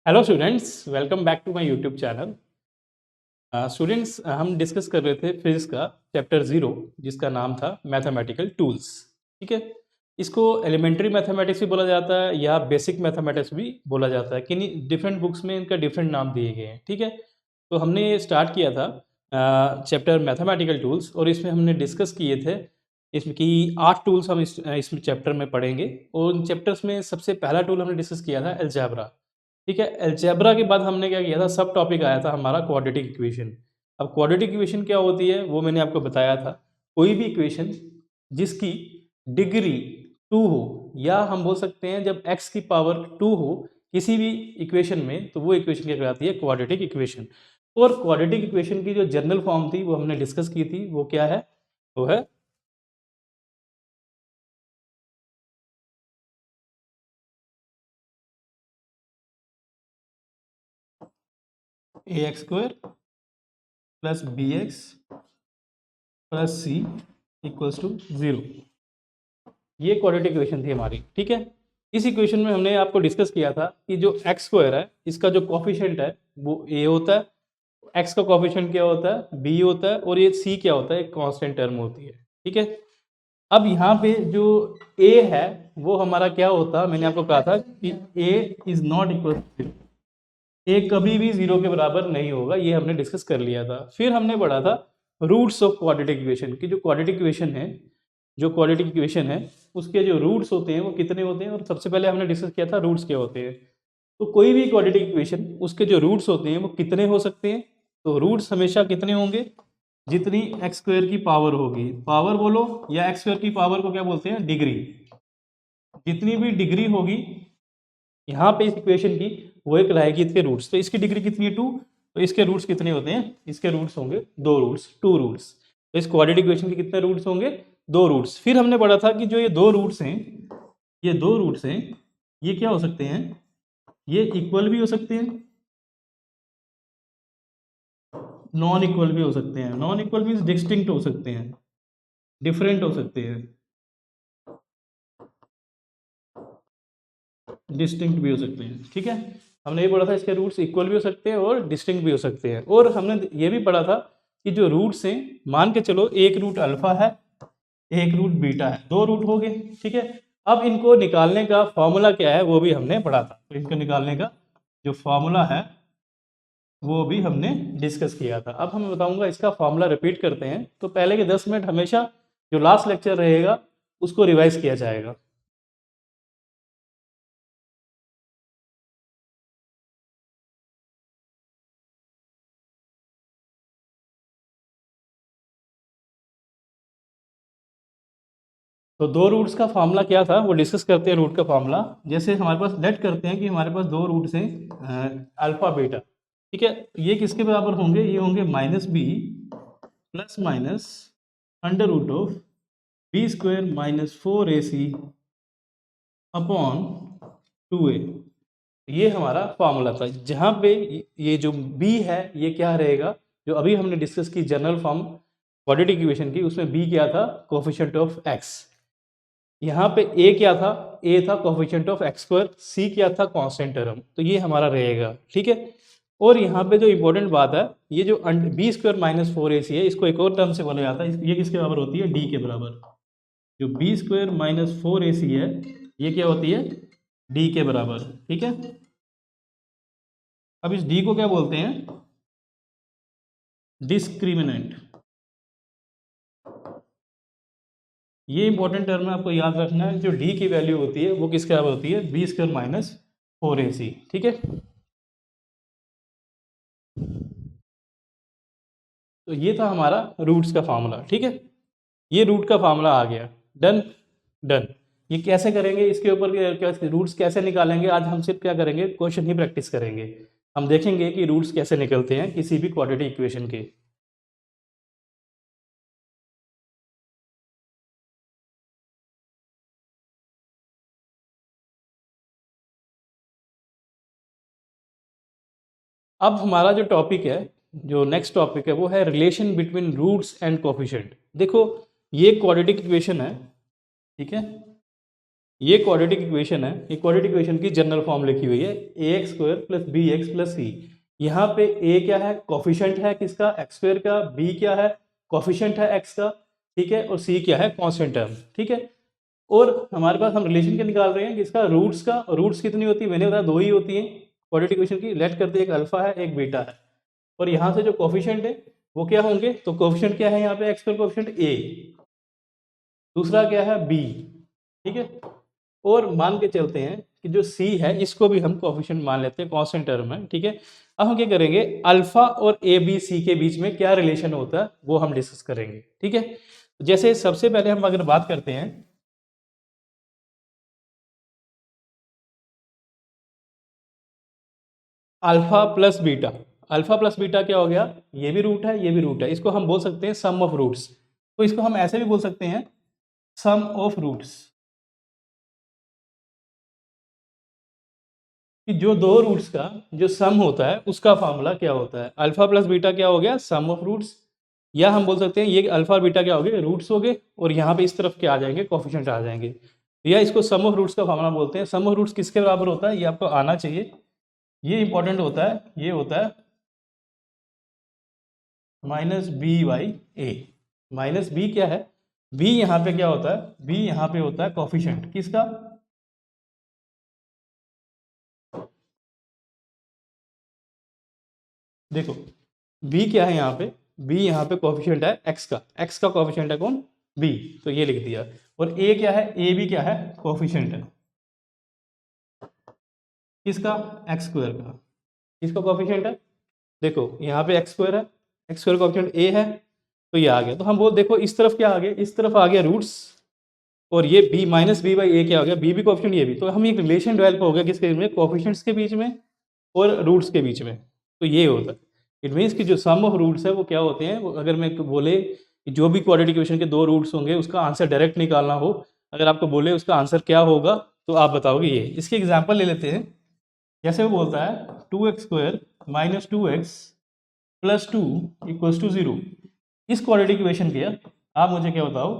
Hello students, welcome back to my YouTube channel. Students, हम discuss कर रहे थे फिजिक्स का चैप्टर 0 जिसका नाम था मैथमेटिकल टूल्स। ठीक है, इसको एलिमेंट्री मैथमेटिक्स भी बोला जाता है या बेसिक मैथमेटिक्स भी बोला जाता है। किन्हीं डिफरेंट बुक्स में इनका डिफरेंट नाम दिए गए हैं। ठीक है, तो हमने स्टार्ट किया था चैप्टर मैथमेटिकल टूल्स और इसमें हमने डिस्कस किए थे इसमें कि 8 टूल्स हम इसमें चैप्टर में पढ़ेंगे। और उन चैप्टर्स में सबसे पहला टूल हमने डिस्कस किया था अलजेब्रा। ठीक है, अलजेब्रा के बाद हमने क्या किया था, सब टॉपिक आया था हमारा क्वाड्रेटिक इक्वेशन। अब क्वाड्रेटिक इक्वेशन क्या होती है वो मैंने आपको बताया था। कोई भी इक्वेशन जिसकी डिग्री 2 हो, या हम बोल सकते हैं जब x की पावर 2 हो किसी भी इक्वेशन में, तो वो इक्वेशन क्या कहलाती है, क्वाड्रेटिक इक्वेशन। और क्वाड्रेटिक इक्वेशन की जो जनरल फॉर्म थी वो हमने डिस्कस की थी, वो क्या है, वो है ax² plus bx plus C equals to 0। ये क्वाड्रेटिक इक्वेशन थी हमारी। ठीक है, इस इक्वेशन में हमने आपको डिस्कस किया था कि जो x² है इसका जो कोफिशिएंट है वो a होता है, x का कोफिशिएंट क्या होता है, b होता है, और ये c क्या होता है, एक कांस्टेंट टर्म होती है। ठीक है, अब यहाँ पे जो a है वो हमारा क्या होता है, मैंने आपको कहा था कि a इज नॉट इक्वल, ए कभी भी 0 के बराबर नहीं होगा, ये हमने डिस्कस कर लिया था। फिर हमने पढ़ा था रूट्स ऑफ क्वाड्रेटिक इक्वेशन की। जो क्वाड्रेटिक इक्वेशन है, जो क्वाड्रेटिक इक्वेशन है उसके जो रूट्स होते हैं वो कितने होते हैं, और सबसे पहले हमने डिस्कस किया था रूट्स क्या होते हैं। तो कोई भी क्वाड्रेटिक इक्वेशन उसके जो रूट्स होते हैं वो कितने हो सकते हैं, तो रूट्स हमेशा कितने होंगे, जितनी x² की पावर होगी, पावर बोलो या x² की पावर को क्या बोलते हैं, डिग्री। जितनी भी डिग्री होगी यहाँ पे इस इक्वेशन की, वो एक लाएगी इसके रूट्स। तो इसकी डिग्री कितनी है, 2। तो इसके रूट्स कितने होते हैं, इसके रूट्स होंगे 2 रूट्स, 2 रूट्स। तो इस क्वाड्रेटिक इक्वेशन के कितने रूट्स होंगे, 2 रूट्स। फिर हमने पढ़ा था कि जो ये 2 रूट्स हैं, ये 2 रूट्स हैं, ये क्या हो सकते हैं, ये इक्वल भी हो सकते हैं, नॉन इक्वल भी हो सकते हैं। नॉन इक्वल मीन्स डिस्टिंक्ट हो सकते हैं, डिफरेंट हो सकते हैं, डिस्टिंक्ट भी हो सकते हैं। ठीक है, हमने ये पढ़ा था इसके रूट्स इक्वल भी हो सकते हैं और डिस्टिंक्ट भी हो सकते हैं। और हमने ये भी पढ़ा था कि जो रूट्स हैं, मान के चलो एक रूट अल्फा है, एक रूट बीटा है, 2 रूट हो गए। ठीक है, अब इनको निकालने का फॉर्मूला क्या है वो भी हमने पढ़ा था। तो इनको निकालने का जो फॉर्मूला है वो भी हमने डिस्कस किया था। अब मैं बताऊंगा इसका फॉर्मूला, रिपीट करते हैं। तो पहले के 10 मिनट हमेशा जो लास्ट लेक्चर रहेगा उसको रिवाइज किया जाएगा। तो 2 रूट्स का फार्मूला क्या था वो डिस्कस करते हैं। रूट का फार्मूला, जैसे हमारे पास लेट करते हैं कि हमारे पास 2 रूट्स हैं अल्फा बीटा। ठीक है, ये किसके बराबर होंगे, ये होंगे -b plus minus under root of b² minus 4ac upon 2a। ये हमारा फार्मूला था, जहाँ पे ये जो b है ये क्या रहेगा, जो अभी हमने डिस्कस की जनरल फॉर्म क्वाड्रेटिक इक्वेशन की, उसमें b क्या था, कोफिशिएंट ऑफ x। यहाँ पे a क्या था, a था कोफिशिएंट ऑफ x², c क्या था, कांस्टेंट टर्म। तो ये हमारा रहेगा। ठीक है, और यहाँ पे जो इंपॉर्टेंट बात है, ये जो b² माइनस 4ac है, इसको एक और टर्म से बोला जाता है, ये किसके बराबर होती है, d के बराबर। जो b² माइनस 4ac है ये क्या होती है, d के बराबर। ठीक है, अब इस d को क्या बोलते हैं, डिस्क्रिमिनेंट। ये इंपॉर्टेंट टर्म है, आपको याद रखना है। जो d की वैल्यू होती है वो किसके बराबर होती है, b² माइनस 4ac। ठीक है, तो ये था हमारा रूट्स का फार्मूला। ठीक है, ये रूट का फार्मूला आ गया। Done, done. ये कैसे करेंगे, इसके ऊपर रूट्स कैसे निकालेंगे, आज हम सिर्फ क्या करेंगे, क्वेश्चन ही प्रैक्टिस करेंगे। हम देखेंगे कि रूट्स कैसे निकलते हैं किसी भी क्वाड्रेटिक इक्वेशन के। अब हमारा जो टॉपिक है, जो नेक्स्ट टॉपिक है, वो है relation between roots and coefficient. देखो, ये क्वाड्रेटिक इक्वेशन है। ठीक है, ये क्वाड्रेटिक इक्वेशन है, ये क्वाड्रेटिक इक्वेशन की जनरल फॉर्म लिखी हुई है ax square plus B X plus C. यहाँ पे a क्या है, कोफिशिएंट है किसका, एक्स स्क्वायर का, b क्या है, कोफिशिएंट है x का, ठीक है, और c क्या है, कांस्टेंट टर्म, ठीक है। और हमारे पास हम रिलेशन क्या निकाल रहे हैं कि इसका रूट्स का, रूट्स कितनी होती है, मैंने बताया दो ही होती है क्वाड्रेटिक इक्वेशन की। लेट करते हैं एक अल्फा है एक बीटा है, और यहाँ से जो कोफिशिएंट है वो क्या होंगे, तो कोफिशिएंट क्या है यहाँ पे, एक्स स्क्वायर कोफिशिएंट a, दूसरा क्या है b, ठीक है। और मान के चलते हैं कि जो c है इसको भी हम कोफिशिएंट मान लेते हैं, कांस्टेंट टर्म है, ठीक है। अब हम क्या करेंगे, अल्फा और ए बी सी के बीच में क्या रिलेशन होता है वो हम डिस्कस करेंगे, ठीक है। जैसे सबसे पहले हम अगर बात करते हैं alpha plus beta, alpha plus beta क्या हो गया, ये भी रूट है ये भी रूट है, इसको हम बोल सकते हैं सम ऑफ रूट्स। तो इसको हम ऐसे भी बोल सकते हैं सम ऑफ रूट्स, कि जो दो रूट्स का जो सम होता है उसका फॉर्मूला क्या होता है। अल्फा प्लस बीटा क्या हो गया, सम ऑफ रूट्स, या हम बोल सकते हैं ये अल्फा और बीटा क्या हो गए, रूट्स हो गए, और यहाँ पे इस तरफ क्या आ जाएंगे, कोफिशिएंट आ जाएंगे, या इसको सम ऑफ रूट्स का फॉर्मूला बोलते हैं। सम ऑफ रूट्स किसके बराबर होता है ये आपको आना चाहिए, ये इंपॉर्टेंट होता है, ये होता है minus B by A. Minus B क्या है, बी यहाँ पे क्या होता है, बी यहाँ पे होता है कोफिशिएंट किसका, देखो b क्या है यहाँ पे, b यहाँ पे कोफिशिएंट है x का, x का कोफिशिएंट है कौन, b, तो ये लिख दिया। और a क्या है, a भी क्या है, कोफिशिएंट है किसका, x स्क्वायर का, किसका कोफिशिएंट है, देखो यहाँ पे x स्क्वायर है, x स्क्वायर कोफिशिएंट a है, तो ये आ गया। तो हम बोल देखो इस तरफ क्या आ गया, इस तरफ आ गया रूट्स, और ये b माइनस बी बाई ए क्या हो गया, b भी कोफिशिएंट ये भी, तो हम एक रिलेशन डेवलप हो गया किसके बीच में, कोफिशिएंट्स के बीच में और रूट्स के बीच में। तो ये होता है, इट मीन्स कि जो सम ऑफ रूट्स है वो क्या होते हैं, वो अगर मैं बोले कि जो भी क्वाड्रेटिक इक्वेशन के दो रूट्स होंगे उसका आंसर डायरेक्ट निकालना हो, अगर आपको बोले उसका आंसर क्या होगा तो आप बताओगे ये। इसके एग्जांपल ले लेते हैं, जैसे वो बोलता है 2x square minus 2x plus 2 equals to 0। इस क्वाड्रेटिक इक्वेशन के आप मुझे क्या बताओ,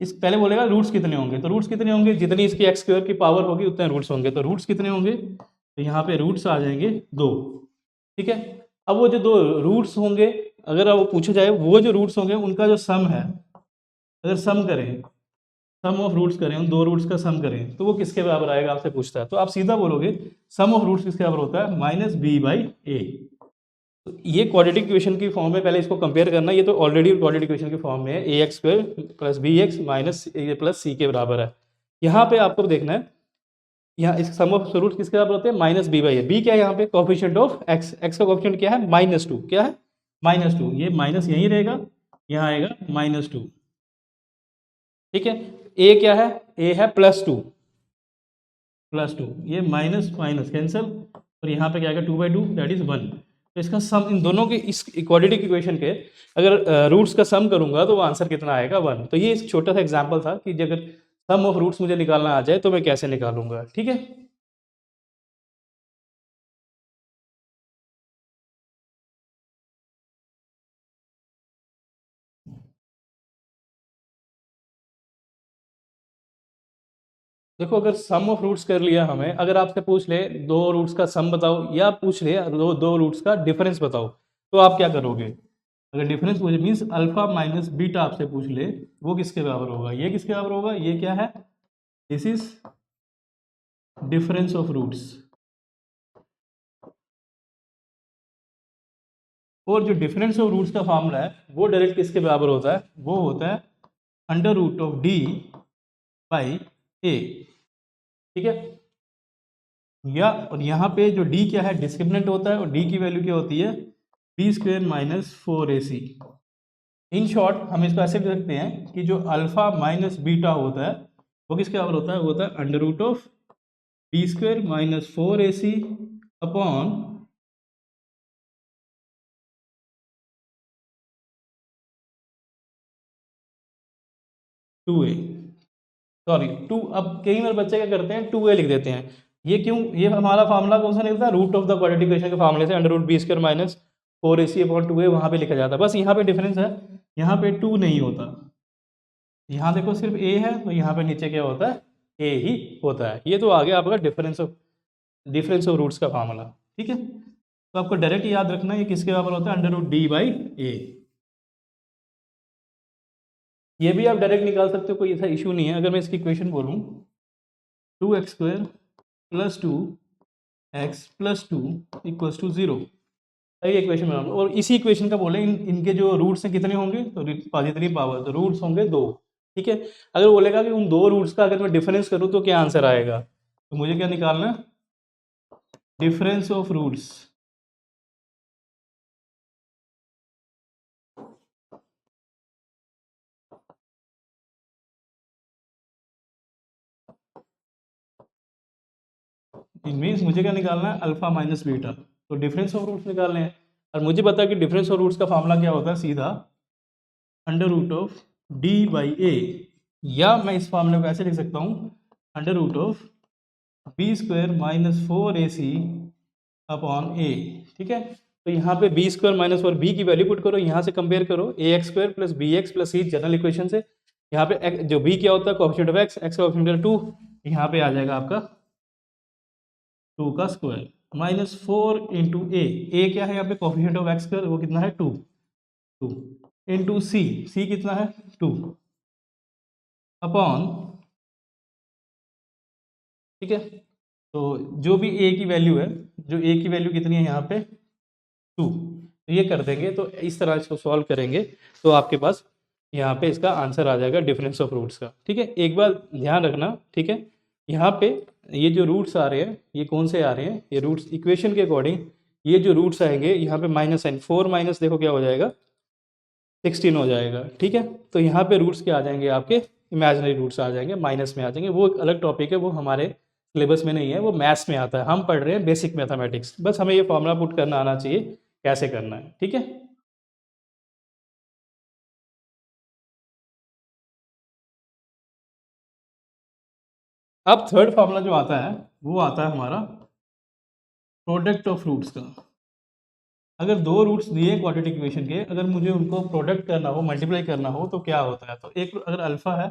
इस पहले बोलेगा रूट्स कितने होंगे, तो रूट्स कितने होंगे, जितनी इसकी एक्स स्क्वायर की पावर होगी उतने रूट्स होंगे, तो रूट्स कितने होंगे, तो यहाँ पे रूट्स आ जाएंगे 2, ठीक है। अब वो जो दो रूट्स होंगे, अगर वो पूछा जाए वो जो रूट्स होंगे उनका जो सम है, अगर सम करें, सम ऑफ रूट्स करें, उन दो रूट्स का सम करें, तो वो किसके बराबर आएगा आपसे पूछता है, तो आप सीधा बोलोगे सम ऑफ रूट्स किसके बराबर होता है, माइनस बी बाई ए। तो ये क्वाड्रेटिक इक्वेशन की फॉर्म में, पहले इसको कंपेयर करना, ये तो ऑलरेडी क्वाड्रेटिक इक्वेशन की फॉर्म में है, A X square plus B X minus A plus C के बराबर है। यहाँ पे आपको देखना है, यहाँ इस सम ऑफ रूट किसके बराबर होते हैं, minus B by A. B क्या है यहाँ पे, कोफिशिएंट ऑफ एक्स, एक्स का कोफिशिएंट क्या है, -2, क्या है, -2, ये माइनस यहीं रहेगा, यहाँ आएगा -2, ठीक है। ए क्या है, ए है +2, +2, ये माइनस माइनस कैंसिल, और यहाँ पे क्या आएगा 2/2 दैट इज 1। तो इसका सम इन दोनों के, इस क्वाड्रेटिक इक्वेशन के अगर रूट्स का सम करूंगा तो वो आंसर कितना आएगा, 1। तो ये एक छोटा सा एग्जांपल था कि अगर सम ऑफ रूट्स मुझे निकालना आ जाए तो मैं कैसे निकालूंगा, ठीक है। देखो अगर सम ऑफ रूट्स कर लिया हमें, अगर आपसे पूछ ले दो रूट्स का सम बताओ, या पूछ ले दो रूट्स का डिफरेंस बताओ, तो आप क्या करोगे। अगर डिफरेंस पूछे मीन्स अल्फा माइनस बीटा आपसे पूछ ले, वो किसके बराबर होगा, ये किसके बराबर होगा, ये क्या है, this is difference of roots. और जो डिफरेंस ऑफ रूट्स का फॉर्मूला है वो डायरेक्ट किसके बराबर होता है, वो होता है under root of D by A, ठीक है। या और यहाँ पे जो d क्या है, डिस्क्रिमिनेंट होता है, और d की वैल्यू क्या होती है, B square minus 4ac। In short हम इसको ऐसे लिख सकते हैं कि जो अल्फा माइनस बीटा होता है वो किसके बराबर होता है, वो होता है under root of B square minus 4ac upon 2a, sorry 2, अब कई बार बच्चे क्या करते हैं 2a लिख देते हैं, ये क्यों, ये हमारा फार्मूला कौन सा निकलता है, root of the quadratic equation के फार्मूले से under root B square minus 4ac upon 2a वहाँ पे लिखा जाता है। बस यहाँ पे डिफरेंस है, यहाँ पे 2 नहीं होता, यहाँ देखो सिर्फ a है, तो यहाँ पे नीचे क्या होता है ए ही होता है। ये तो आ गया आपका डिफरेंस ऑफ रूट्स का फार्मूला। ठीक है, तो आपको डायरेक्ट याद रखना है ये किसके बराबर होता है, अंडर रूट d/a। ये भी आप डायरेक्ट निकाल सकते हो, कोई ऐसा इशू नहीं है। अगर मैं इसकी इक्वेशन बोलूँ 2x² + 2x + 2 = 0, ये इक्वेशन बना लो। और इसी इक्वेशन का बोले इनके जो रूट्स हैं कितने होंगे, तो पॉजिटिव पावर, तो रूट्स होंगे 2। ठीक है, अगर बोलेगा कि उन दो रूट्स का अगर मैं डिफरेंस करूँ तो क्या आंसर आएगा, तो मुझे क्या निकालना है, डिफरेंस ऑफ रूट्स। मीन्स मुझे क्या निकालना है, अल्फा माइनस बीटा। तो डिफरेंस ऑफ रूट्स निकालने हैं, और मुझे पता है कि डिफरेंस ऑफ रूट्स का फार्मूला क्या होता है, सीधा √d/a, या मैं इस फार्मूले को ऐसे लिख सकता हूँ, √b² - 4ac अपॉन a। ठीक है, तो यहाँ पे b² - 4, b की वैल्यू पुट करो, यहाँ से कंपेयर करो ax² + bx + c general equation से। यहाँ पे जो b क्या होता है, कोएफिशिएंट ऑफ x, x का कोएफिशिएंट 2, यहाँ पे आ जाएगा आपका 2 का स्क्वायर -4 इंटू ए क्या है यहाँ पे, कोएफिशिएंट ऑफ x का वो कितना है 2, 2 इंटू सी कितना है 2 अपॉन। ठीक है, तो जो भी ए की वैल्यू है, जो ए की वैल्यू कितनी है यहाँ पे 2, तो ये कर देंगे। तो इस तरह इसको सॉल्व करेंगे तो आपके पास यहाँ पे इसका आंसर आ जाएगा डिफरेंस ऑफ रूट्स का। ठीक है, एक बार ध्यान रखना। ठीक है, यहाँ पे ये जो रूट्स आ रहे हैं ये कौन से आ रहे हैं, ये रूट्स इक्वेशन के अकॉर्डिंग ये जो रूट्स आएंगे यहाँ पे माइनस साइन, 4 माइनस देखो क्या हो जाएगा 16 हो जाएगा। ठीक है, तो यहाँ पे रूट्स क्या आ जाएंगे आपके, इमेजिनरी रूट्स आ जाएंगे, माइनस में आ जाएंगे। वो एक अलग टॉपिक है, वो हमारे सिलेबस में नहीं है, वो मैथ्स में आता है। हम पढ़ रहे हैं बेसिक मैथमेटिक्स, बस हमें ये फॉर्मूला पुट करना आना चाहिए कैसे करना है। ठीक है, अब थर्ड फॉर्मूला जो आता है वो आता है हमारा प्रोडक्ट ऑफ रूट्स का। अगर दो रूट्स दिए क्वाड्रेटिक इक्वेशन के, अगर मुझे उनको प्रोडक्ट करना हो, मल्टीप्लाई करना हो, तो क्या होता है, तो एक अगर अल्फा है,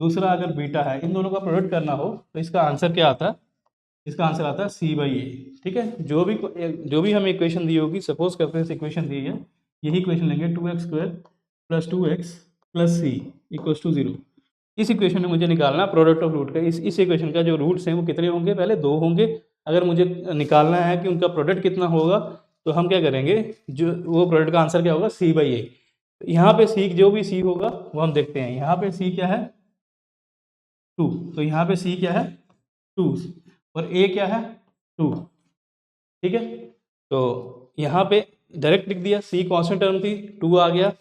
दूसरा अगर बीटा है, इन दोनों का प्रोडक्ट करना हो तो इसका आंसर क्या आता है, इसका आंसर आता है c/a। ठीक है, जो भी हमें इक्वेशन दी होगी, सपोज करते हैं इक्वेशन दी है, यही इक्वेशन लेंगे 2x² + 2x + c = 0। इस इक्वेशन में मुझे निकालना प्रोडक्ट ऑफ रूट का। इस इक्वेशन का जो रूट्स हैं वो कितने होंगे, पहले 2 होंगे। अगर मुझे निकालना है कि उनका प्रोडक्ट कितना होगा, तो हम क्या करेंगे, जो वो प्रोडक्ट का आंसर क्या होगा, c/a। यहाँ पे c, जो भी c होगा वो हम देखते हैं। यहाँ पे c क्या है 2, तो यहाँ पे c क्या है 2, और a क्या है 2। ठीक है, तो यहाँ पे डायरेक्ट लिख दिया, c कांस्टेंट टर्म थी 2 आ गया,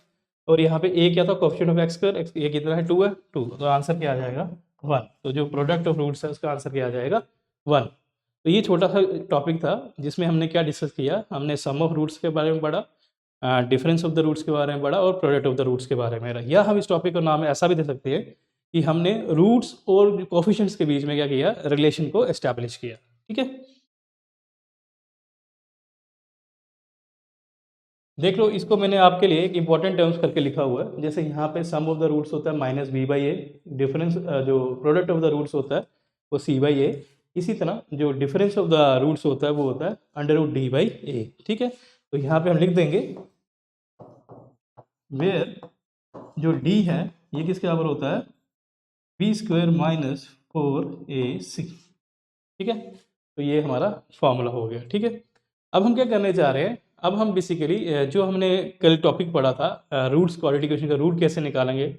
और यहाँ पे a क्या था, कोएफिशिएंट ऑफ x², ये कितना है 2 है 2, तो आंसर क्या आ जाएगा 1। तो जो प्रोडक्ट ऑफ रूट्स है उसका आंसर क्या आ जाएगा 1। तो ये छोटा सा टॉपिक था जिसमें हमने क्या डिस्कस किया, हमने सम ऑफ रूट्स के बारे में पढ़ा, डिफरेंस ऑफ द रूट्स के बारे में पढ़ा, और प्रोडक्ट ऑफ द रूट्स के बारे में। या हम इस टॉपिक का नाम ऐसा भी दे सकते हैं कि हमने रूट्स और कोफिशिएंट्स के बीच में क्या किया, रिलेशन को एस्टैब्लिश किया। ठीक है, देख लो, इसको मैंने आपके लिए एक इंपॉर्टेंट टर्म्स करके लिखा हुआ है। जैसे यहाँ पे सम ऑफ द रूट्स होता है -b/a, डिफरेंस जो प्रोडक्ट ऑफ द रूट्स होता है वो c/a। इसी तरह जो डिफरेंस ऑफ द रूट्स होता है वो होता है √d/a। ठीक है, तो यहाँ पे हम लिख देंगे वेयर जो d है ये किसके बराबर होता है, b² - 4ac। ठीक है, तो ये हमारा फॉर्मूला हो गया। ठीक है, अब हम क्या करने जा रहे हैं, अब हम बेसिकली जो हमने कल टॉपिक पढ़ा था रूट्स, क्वाड्रेटिक इक्वेशन का रूट कैसे निकालेंगे,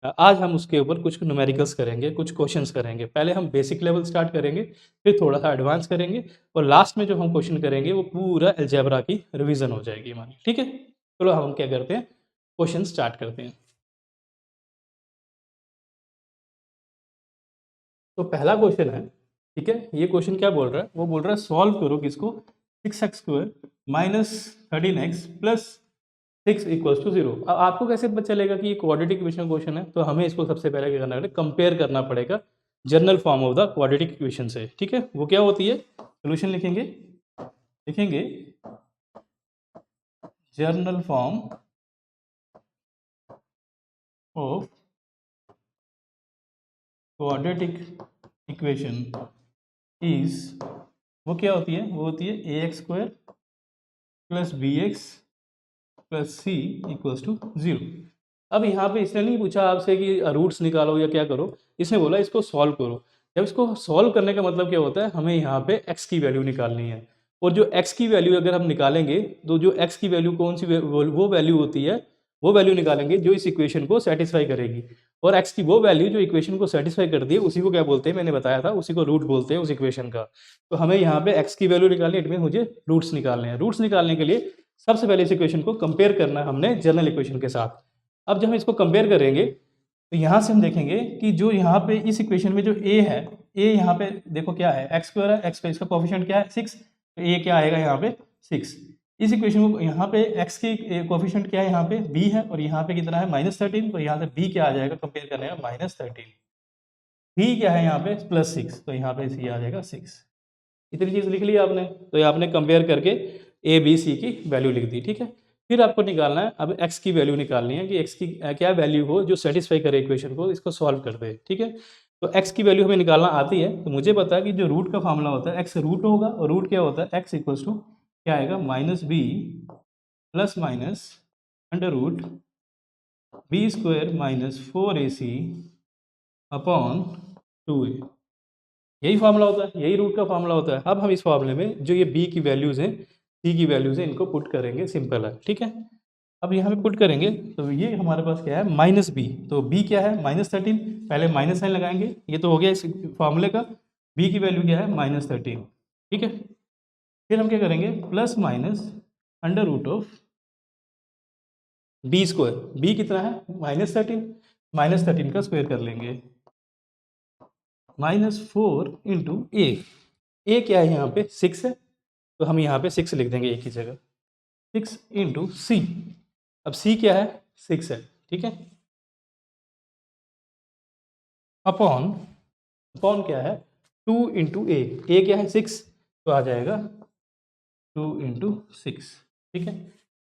आज हम उसके ऊपर कुछ न्यूमेरिकल्स करेंगे, कुछ क्वेश्चंस करेंगे। पहले हम बेसिक लेवल स्टार्ट करेंगे, फिर थोड़ा सा एडवांस करेंगे, और लास्ट में जो हम क्वेश्चन करेंगे वो पूरा अलजेब्रा की रिवीजन हो जाएगी हमारी। ठीक है, चलो हम क्या करते हैं, क्वेश्चन स्टार्ट करते हैं। तो पहला क्वेश्चन है, ठीक है, ये क्वेश्चन क्या बोल रहा है, वो बोल रहा है सॉल्व करो किसको, 6x² - 13x + 6 = 0। अब आपको कैसे पता चलेगा कि ये क्वाड्रेटिक इक्वेशन क्वेश्चन है, तो हमें इसको सबसे पहले क्या करना है, कंपेयर करना पड़ेगा general form of the quadratic equation से। ठीक है, वो क्या होती है, सोल्यूशन लिखेंगे, लिखेंगे general form of quadratic equation is, वो क्या होती है, वो होती है ax² plus bx plus c equals to 0। अब यहाँ पे इसने नहीं पूछा आपसे कि रूट्स निकालो या क्या करो, इसने बोला इसको सॉल्व करो। जब इसको सॉल्व करने का मतलब क्या होता है, हमें यहाँ पे x की वैल्यू निकालनी है, और जो x की वैल्यू अगर हम निकालेंगे तो जो x की वैल्यू कौन सी वो वैल्यू होती है, वो वैल्यू निकालेंगे जो इस इक्वेशन को सेटिस्फाई करेगी। और x की वो वैल्यू जो इक्वेशन को सेटिस्फाई करती है उसी को क्या बोलते हैं, मैंने बताया था, उसी को रूट बोलते हैं उस इक्वेशन का। तो हमें यहाँ पे x की वैल्यू निकालनी है, इट मीन मुझे रूट्स निकालने हैं। रूट्स निकालने के लिए सबसे पहले इस इक्वेशन को कंपेयर करना है हमने जनरल इक्वेशन के साथ। अब जब हम इसको कंपेयर करेंगे तो यहाँ से हम देखेंगे कि जो यहाँ पे इस इक्वेशन में जो a है, a यहाँ पे देखो क्या है, x² है, x पे इसका कोफिशिएंट क्या है 6, तो a क्या आएगा यहाँ पे 6। इस इक्वेशन को यहाँ पे x की कोफिशिएंट क्या है, यहाँ पे b है, और यहाँ पे कितना है -13, तो यहाँ से b क्या आ जाएगा कंपेयर करने का -13, b क्या है यहाँ पे +6, तो यहाँ पे c आ जाएगा 6। इतनी चीज़ लिख ली आपने, तो ये आपने कंपेयर करके ए बी सी की वैल्यू लिख दी, ठीक है। फिर आपको निकालना है अब x की वैल्यू निकालनी है कि x की क्या वैल्यू हो जो सेटिस्फाई करे इक्वेशन को, इसको सॉल्व कर दे, ठीक है। तो x की वैल्यू हमें निकालना आती है, तो मुझे पता है कि जो रूट का फार्मूला होता है x रूट होगा, और रूट क्या होता है x इक्वल्स टू क्या आएगा -b plus minus under root b² - 4ac upon 2a। यही फार्मूला होता है, यही रूट का फार्मूला होता है। अब हम इस फार्मूले में जो ये b की वैल्यूज़ हैं, c की वैल्यूज़ हैं, इनको पुट करेंगे, सिंपल है, ठीक है। अब यहाँ पे पुट करेंगे तो ये हमारे पास क्या है -b, तो b क्या है -13, पहले माइनस साइन लगाएंगे, ये तो हो गया इस फार्मूले का। b की वैल्यू क्या है -13, ठीक है। फिर हम क्या करेंगे plus minus under root of b², b कितना है -13 का स्क्वायर कर लेंगे, -4 इंटू ए क्या है यहाँ पे 6 है, तो हम यहाँ पे 6 लिख देंगे एक ही जगह, 6 इंटू सी। अब सी क्या है 6 है, ठीक है, अपॉन अपॉन क्या है 2 इंटू ए क्या है 6, तो आ जाएगा 2 इंटू 6, ठीक है।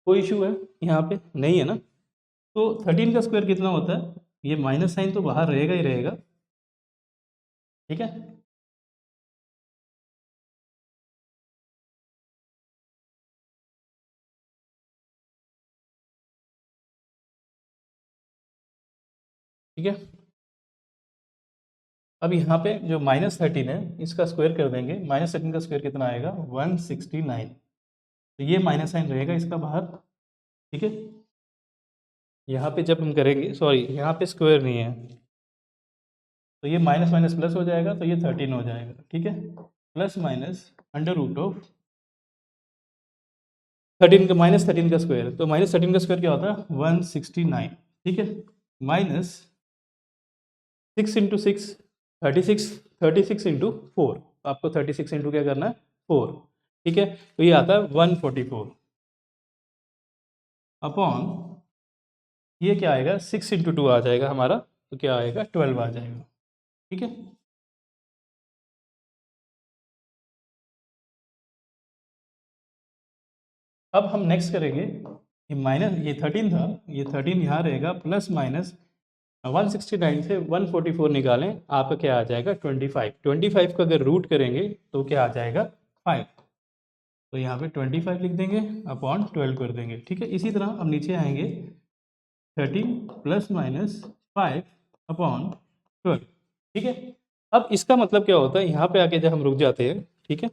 कोई इशू है यहाँ पे नहीं है ना। तो 13 का स्क्वायर कितना होता है, ये माइनस साइन तो बाहर रहेगा ही रहेगा, ठीक है। ठीक है, अब यहाँ पे जो -13 है इसका स्क्वायर कर देंगे, -13 का स्क्वायर कितना आएगा 169, तो ये माइनस साइन रहेगा इसका बाहर, ठीक है। यहाँ पे जब हम करेंगे, सॉरी यहाँ पे स्क्वायर नहीं है, तो ये माइनस माइनस प्लस हो जाएगा, तो ये 13 हो जाएगा, ठीक है। Plus minus under root of 13 का -13 का स्क्वायर, तो -13 का स्क्वायर क्या होता है 169, ठीक है। माइनस 6 इंटू 6 36, 36 इंटू 4, आपको 36 इंटू क्या करना है 4, ठीक है। तो ये आता है 144 अपॉन ये क्या आएगा 6 इंटू 2 आ जाएगा हमारा, तो क्या आएगा 12 आ जाएगा, ठीक है। अब हम नेक्स्ट करेंगे, ये माइनस ये 13 था, ये 13 यहाँ रहेगा, प्लस माइनस 169 से 144 निकालें, आपका क्या आ जाएगा 25 का अगर रूट करेंगे तो क्या आ जाएगा 5, तो यहाँ पे 25 लिख देंगे अपॉन 12 कर देंगे, ठीक है। इसी तरह अब नीचे आएंगे 13 प्लस माइनस 5 अपॉन 12, ठीक है। अब इसका मतलब क्या होता है, यहाँ पे आके जब हम रुक जाते हैं, ठीक है,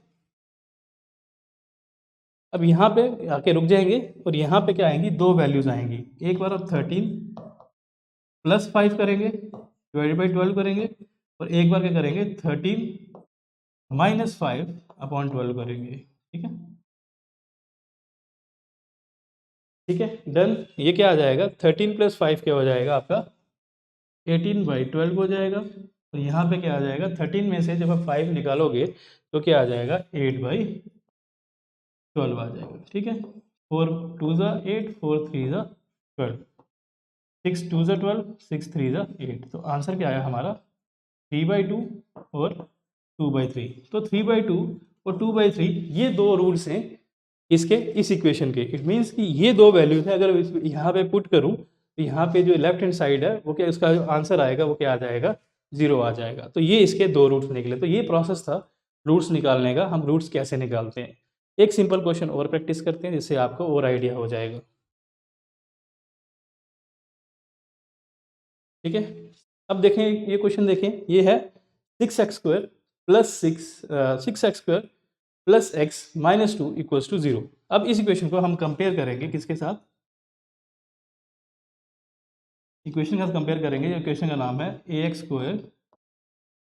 अब यहाँ पे आके रुक जाएंगे, और यहाँ पे क्या आएंगी दो वैल्यूज आएंगी, एक बार अब 13 प्लस 5 करेंगे डिवाइडेड बाई 12 करेंगे, और एक बार क्या करेंगे 13 माइनस 5 अपॉन 12 करेंगे, ठीक है, ठीक है डन। ये क्या आ जाएगा 13 प्लस 5 क्या हो जाएगा आपका 18/12 हो जाएगा, तो यहाँ पे क्या आ जाएगा 13 में से जब आप 5 निकालोगे तो क्या आ जाएगा 8/12 आ जाएगा, ठीक है। 4 2 ज़ा 8, 4 3 ज़ा 12, 6 2 ज़ा 12, 6 3 ज़ा 8, तो आंसर क्या आया हमारा 3/2 और 2/3। तो 3/2 और 2/3 ये दो रूट्स हैं इसके इस इक्वेशन के। इट मीन्स कि ये दो वैल्यूज हैं, अगर यहाँ पे पुट करूँ तो यहाँ पे जो लेफ्ट हैंड साइड है वो क्या, इसका जो आंसर आएगा वो क्या आ जाएगा 0 आ जाएगा। तो ये इसके 2 रूट्स निकले। तो ये प्रोसेस था रूट्स निकालने का। हम रूट्स कैसे निकालते हैं, एक सिंपल क्वेश्चन और प्रैक्टिस करते हैं जिससे आपको और आइडिया हो जाएगा। ठीक है, अब देखें ये क्वेश्चन देखें, ये है 6x² plus 6x² plus x minus 2 equals to 0। अब इस इक्वेशन को हम कंपेयर करेंगे किसके साथ, इक्वेशन का कंपेयर करेंगे। इक्वेशन का नाम है ax²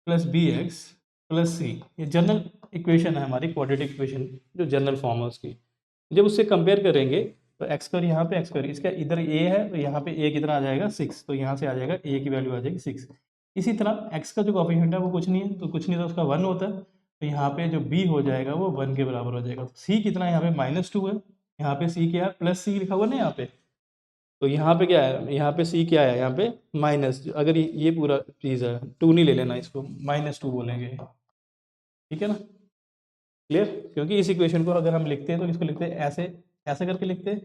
plus bx plus c। ये जनरल इक्वेशन है हमारी, क्वाड्रेटिक इक्वेशन जो जनरल फॉर्म है उसकी। जब उससे कंपेयर करेंगे तो x² यहाँ पे x², इसका इधर a है तो यहाँ पे a कितना आ जाएगा 6, तो यहाँ से आ जाएगा a की वैल्यू आ जाएगी 6। इसी तरह x का जो कोफिशिएंट है वो कुछ नहीं है, तो कुछ नहीं, तो उसका 1 होता है, तो यहाँ पे जो b हो जाएगा वो 1 के बराबर हो जाएगा। तो c कितना है यहाँ पे -2 है, यहाँ पे c क्या है प्लस c लिखा हुआ ना यहाँ पे, तो यहाँ पे क्या है, यहाँ पे c क्या है, यहाँ पे माइनस, अगर ये पूरा चीज़ है 2 नहीं ले लेना, इसको -2 बोलेंगे। ठीक है ना, क्लियर। क्योंकि इस इक्वेशन को अगर हम लिखते हैं तो इसको लिखते हैं ऐसे, ऐसे करके लिखते हैं,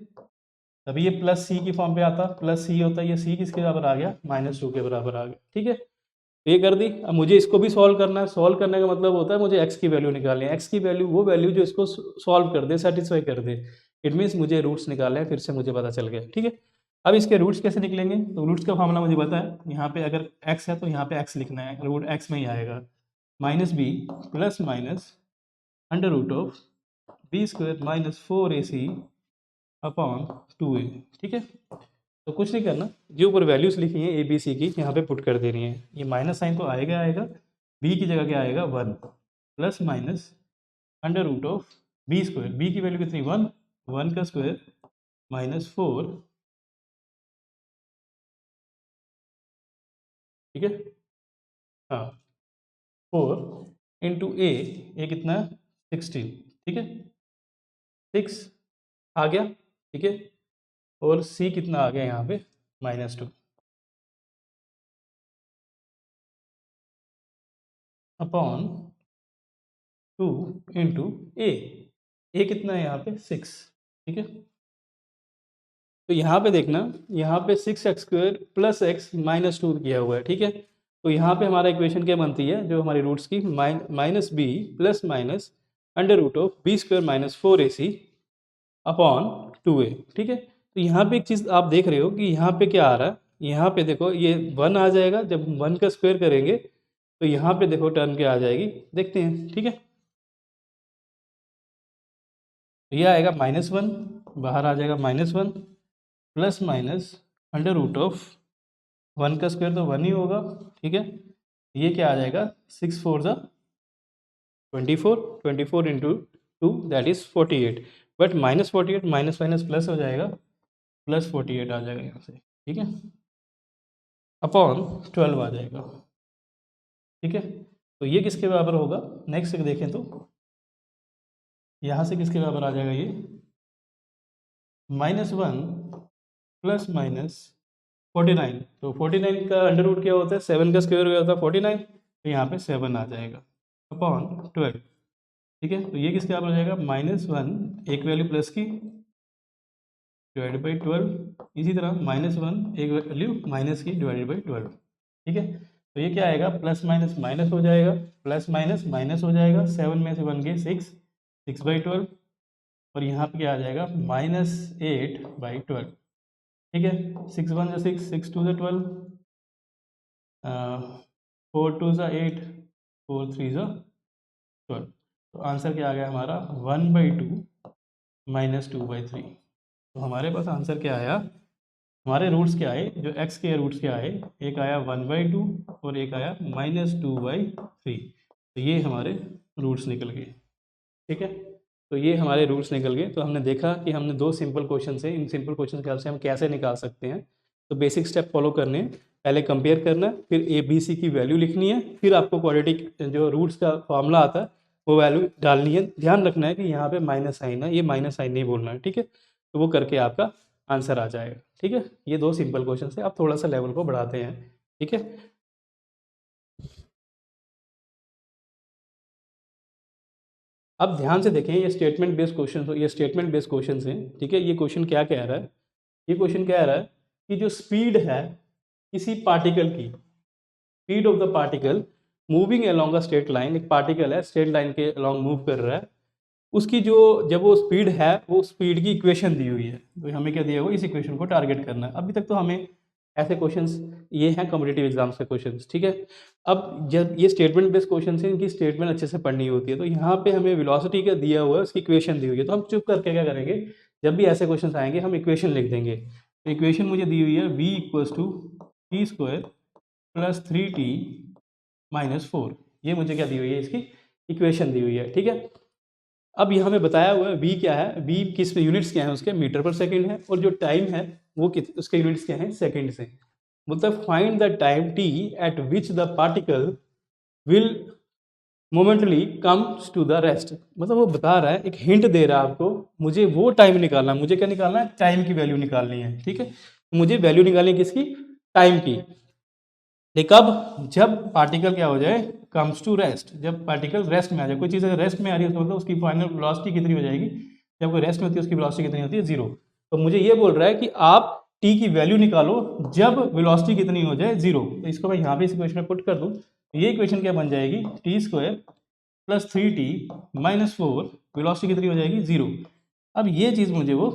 तभी ये प्लस सी की फॉर्म पे आता, प्लस सी होता है, ये सी किसके बराबर आ गया -2 के बराबर आ गया। ठीक है, तो ये कर दी। अब मुझे इसको भी सॉल्व करना है। सॉल्व करने का मतलब होता है मुझे एक्स की वैल्यू निकालनी है। एक्स की वैल्यू वो वैल्यू जो इसको सॉल्व कर दे, सेटिस्फाई कर दे। इट मीन्स मुझे रूट्स निकालने हैं, फिर से मुझे पता चल गया। ठीक है, अब इसके रूट्स कैसे निकलेंगे, तो रूट्स का फॉर्मूला मुझे पता है। यहाँ पे अगर एक्स है तो यहाँ पे एक्स लिखना है, रूट एक्स में ही आएगा, -b plus minus under root of b² minus 4ac upon 2a। ठीक है, तो कुछ नहीं करना, जो ऊपर वैल्यूज लिखी हैं ए बी सी की यहाँ पे पुट कर देनी है। ये माइनस साइन तो आएगा आएगा, बी की जगह क्या आएगा 1 plus minus under root of b², B की वैल्यू कितनी 1, 1 का स्क्वायर -4। ठीक है, हाँ 4 इंटू ए कितना है 16। ठीक है, 6 आ गया। ठीक है, और सी कितना आ गया यहाँ पे -2 अपॉन 2 इंटू ए कितना है यहाँ पे 6। ठीक है, तो यहाँ पे देखना, यहाँ पे 6x² प्लस x माइनस 2 किया हुआ है। ठीक है, तो यहाँ पे हमारा इक्वेशन क्या बनती है, जो हमारी रूट्स की -b plus minus under root of b² minus 4ac upon 2a। ठीक है, तो यहाँ पे एक चीज़ आप देख रहे हो कि यहाँ पे क्या आ रहा है, यहाँ पे देखो ये 1 आ जाएगा, जब 1 का स्क्वायर करेंगे तो यहाँ पे देखो टर्म क्या आ जाएगी, देखते हैं। ठीक है, तो ये आएगा -1, बाहर आ जाएगा -1 plus minus under root of 1 का स्क्वायर तो 1 ही होगा। ठीक है, ये क्या आ जाएगा 6 4 ज़ा 24, 24 into 2 that is 48, but -48 minus minus plus हो जाएगा, प्लस 48 आ जाएगा यहाँ से। ठीक है, अपॉन 12 आ जाएगा। ठीक है, तो ये किसके बराबर होगा, नेक्स्ट देखें तो यहाँ से किसके बराबर आ जाएगा, ये -1 प्लस माइनस 49, तो 49 का अंडर रूट क्या होता है, 7 का स्क्वायर क्या होता है 49, तो यहाँ पे 7 आ जाएगा अपॉन 12। ठीक है, तो ये किसके बराबर हो जाएगा -1 एक वैल्यू प्लस की डिवाइडेड बाई 12, इसी तरह -1 एक वैल्यू माइनस की डिवाइडेड बाई 12। ठीक है, तो ये क्या आएगा प्लस माइनस माइनस हो जाएगा, प्लस माइनस माइनस हो जाएगा, 7 में से 1 गए 6, 6/12, और यहाँ पे क्या आ जाएगा -8/12। ठीक है, 6 1 ज़ा 6, 6 2 ज़ा 12, 4 2 ज़ा 8, 4 3 ज़ा 12। तो आंसर क्या आ गया हमारा 1/2 माइनस 2/3। तो हमारे पास आंसर क्या आया, हमारे रूट्स क्या आए, जो x के रूट्स क्या आए, एक आया 1/2 और एक आया -2/3। तो ये हमारे रूट्स निकल गए। ठीक है, तो ये हमारे रूट्स निकल गए। तो हमने देखा कि हमने 2 सिंपल क्वेश्चन से, इन सिंपल क्वेश्चन के हेल्प से हम कैसे निकाल सकते हैं। तो बेसिक स्टेप फॉलो करने हैं, पहले कंपेयर करना है, फिर ए बी सी की वैल्यू लिखनी है, फिर आपको क्वाड्रेटिक जो रूट्स का फॉर्मूला आता है वो वैल्यू डालनी है। ध्यान रखना है कि यहाँ पे माइनस साइन है, ये माइनस साइन नहीं बोलना है। ठीक है, तो वो करके आपका आंसर आ जाएगा। ठीक है, ये 2 सिंपल क्वेश्चन से आप थोड़ा सा लेवल को बढ़ाते हैं। ठीक है, अब ध्यान से देखें, ये स्टेटमेंट बेस्ड क्वेश्चन, ये स्टेटमेंट बेस्ड क्वेश्चन हैं। ठीक है, ये क्वेश्चन क्या कह रहा है, ये क्वेश्चन कह रहा है कि जो स्पीड है किसी पार्टिकल की, speed of the particle moving along a straight line, एक पार्टिकल है स्ट्रेट लाइन के अलोंग मूव कर रहा है, उसकी जो जब वो स्पीड है वो स्पीड की इक्वेशन दी हुई है, तो हमें क्या दिया हुआ इस इक्वेशन को टारगेट करना है। अभी तक तो हमें ऐसे क्वेश्चंस ये हैं कॉम्पिटिटिव एग्जाम्स के क्वेश्चंस, ठीक है। अब जब ये स्टेटमेंट बेस्ड क्वेश्चन है, इनकी स्टेटमेंट अच्छे से पढ़नी होती है, तो यहाँ पे हमें वेलोसिटी का दिया हुआ है, उसकी इक्वेशन दी हुई है, तो हम चुप करके क्या करेंगे, जब भी ऐसे क्वेश्चन आएंगे हम इक्वेशन लिख देंगे। तो इक्वेशन मुझे दी हुई है v equals to T square plus 3t minus 4, ये मुझे क्या दी हुई है, इसकी इक्वेशन दी हुई है, ठीक है। अब यहाँ में बताया हुआ है v क्या है, v किस यूनिट्स क्या है उसके, मीटर पर सेकंड है, और जो टाइम है वो उसके यूनिट्स क्या है, सेकंड से। मतलब find the time t at which the particle will momentarily comes to the rest. मतलब वो बता रहा है, एक हिंट दे रहा है आपको, मुझे वो टाइम निकालना है, मुझे क्या निकालना है, टाइम की वैल्यू निकालनी है, ठीक है। मुझे वैल्यू निकालनी है किसकी, टाइम की। कब, जब पार्टिकल क्या हो जाए, कम्स टू रेस्ट, जब पार्टिकल रेस्ट में आ जाए। कोई चीज़ अगर रेस्ट में आ रही है तो मतलब उसकी फाइनल वेलोसिटी कितनी हो जाएगी, जब कोई रेस्ट में होती है उसकी वेलोसिटी कितनी होती है, जीरो। तो मुझे ये बोल रहा है कि आप टी की वैल्यू निकालो जब वेलोसिटी कितनी हो जाए, जीरो। तो इसको मैं यहाँ पे इस इक्वेशन में पुट कर दूँ, ये इक्वेशन क्या बन जाएगी, T square plus 3t minus 4, velocity कितनी हो जाएगी, जीरो। अब ये चीज़ मुझे वो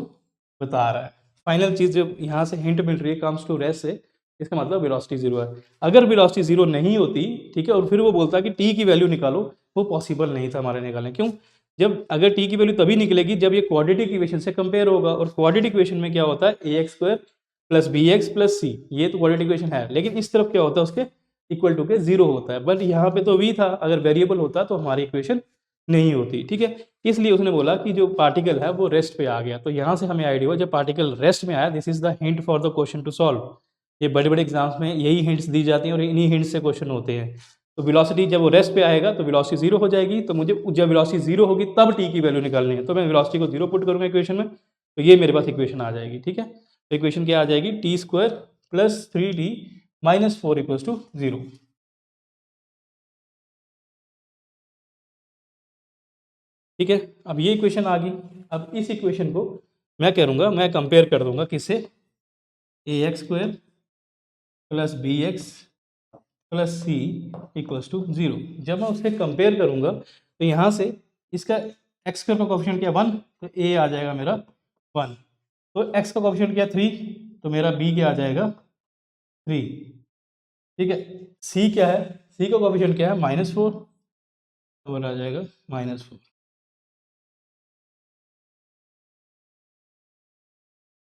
बता रहा है, फाइनल चीज़ जब यहाँ से हिंट मिल रही है कम्स टू रेस्ट से, इसका मतलब वेलोसिटी जीरो है। अगर वेलोसिटी जीरो नहीं होती, ठीक है, और फिर वो बोलता कि टी की वैल्यू निकालो, वो पॉसिबल नहीं था हमारे निकालने। क्यों, जब अगर टी की वैल्यू तभी निकलेगी जब ये क्वाड्रेटिक इक्वेशन से कंपेयर होगा, और क्वाड्रेटिक इक्वेशन में क्या होता है, A X square plus B X plus C, ये तो क्वाड्रेटिक इक्वेशन है, लेकिन इस तरफ क्या होता है, उसके इक्वल टू के जीरो होता है। बट यहाँ पे तो वी था, अगर वेरिएबल होता तो हमारी इक्वेशन नहीं होती, ठीक है। इसलिए उसने बोला कि जो पार्टिकल है वो रेस्ट पे आ गया। तो यहाँ से हमें आइडिया हुआ जब पार्टिकल रेस्ट में आया, this is the hint for the question to solve. ये बड़े बड़े एग्जाम्स में यही हिंट्स दी जाती हैं और इन्हीं हिंट्स से क्वेश्चन होते हैं। तो वेलोसिटी जब वो रेस्ट पे आएगा तो वेलोसिटी जीरो हो जाएगी, तो मुझे जब वेलोसिटी जीरो होगी तब टी की वैल्यू निकालनी है, तो मैं वेलोसिटी को जीरो पुट करूँगा इक्वेशन में, तो ये मेरे पास इक्वेशन आ जाएगी, ठीक है। तो इक्वेशन क्या आ जाएगी, T square plus 3t minus 4 equals to zero, ठीक है। अब ये इक्वेशन आ गई। अब इस इक्वेशन को मैं करूँगा, मैं कंपेयर कर दूंगा किससे, A X square plus B X plus C equals to zero. जब मैं उससे कंपेयर करूँगा तो यहाँ से इसका एक्स का कोफिशिएंट क्या, वन, तो ए आ जाएगा मेरा वन। तो एक्स का कोफिशिएंट क्या, थ्री, तो मेरा बी क्या आ जाएगा, थ्री, ठीक है। सी क्या है, सी का कोफिशिएंट क्या है, माइनस फोर, तो आ जाएगा माइनस फोर,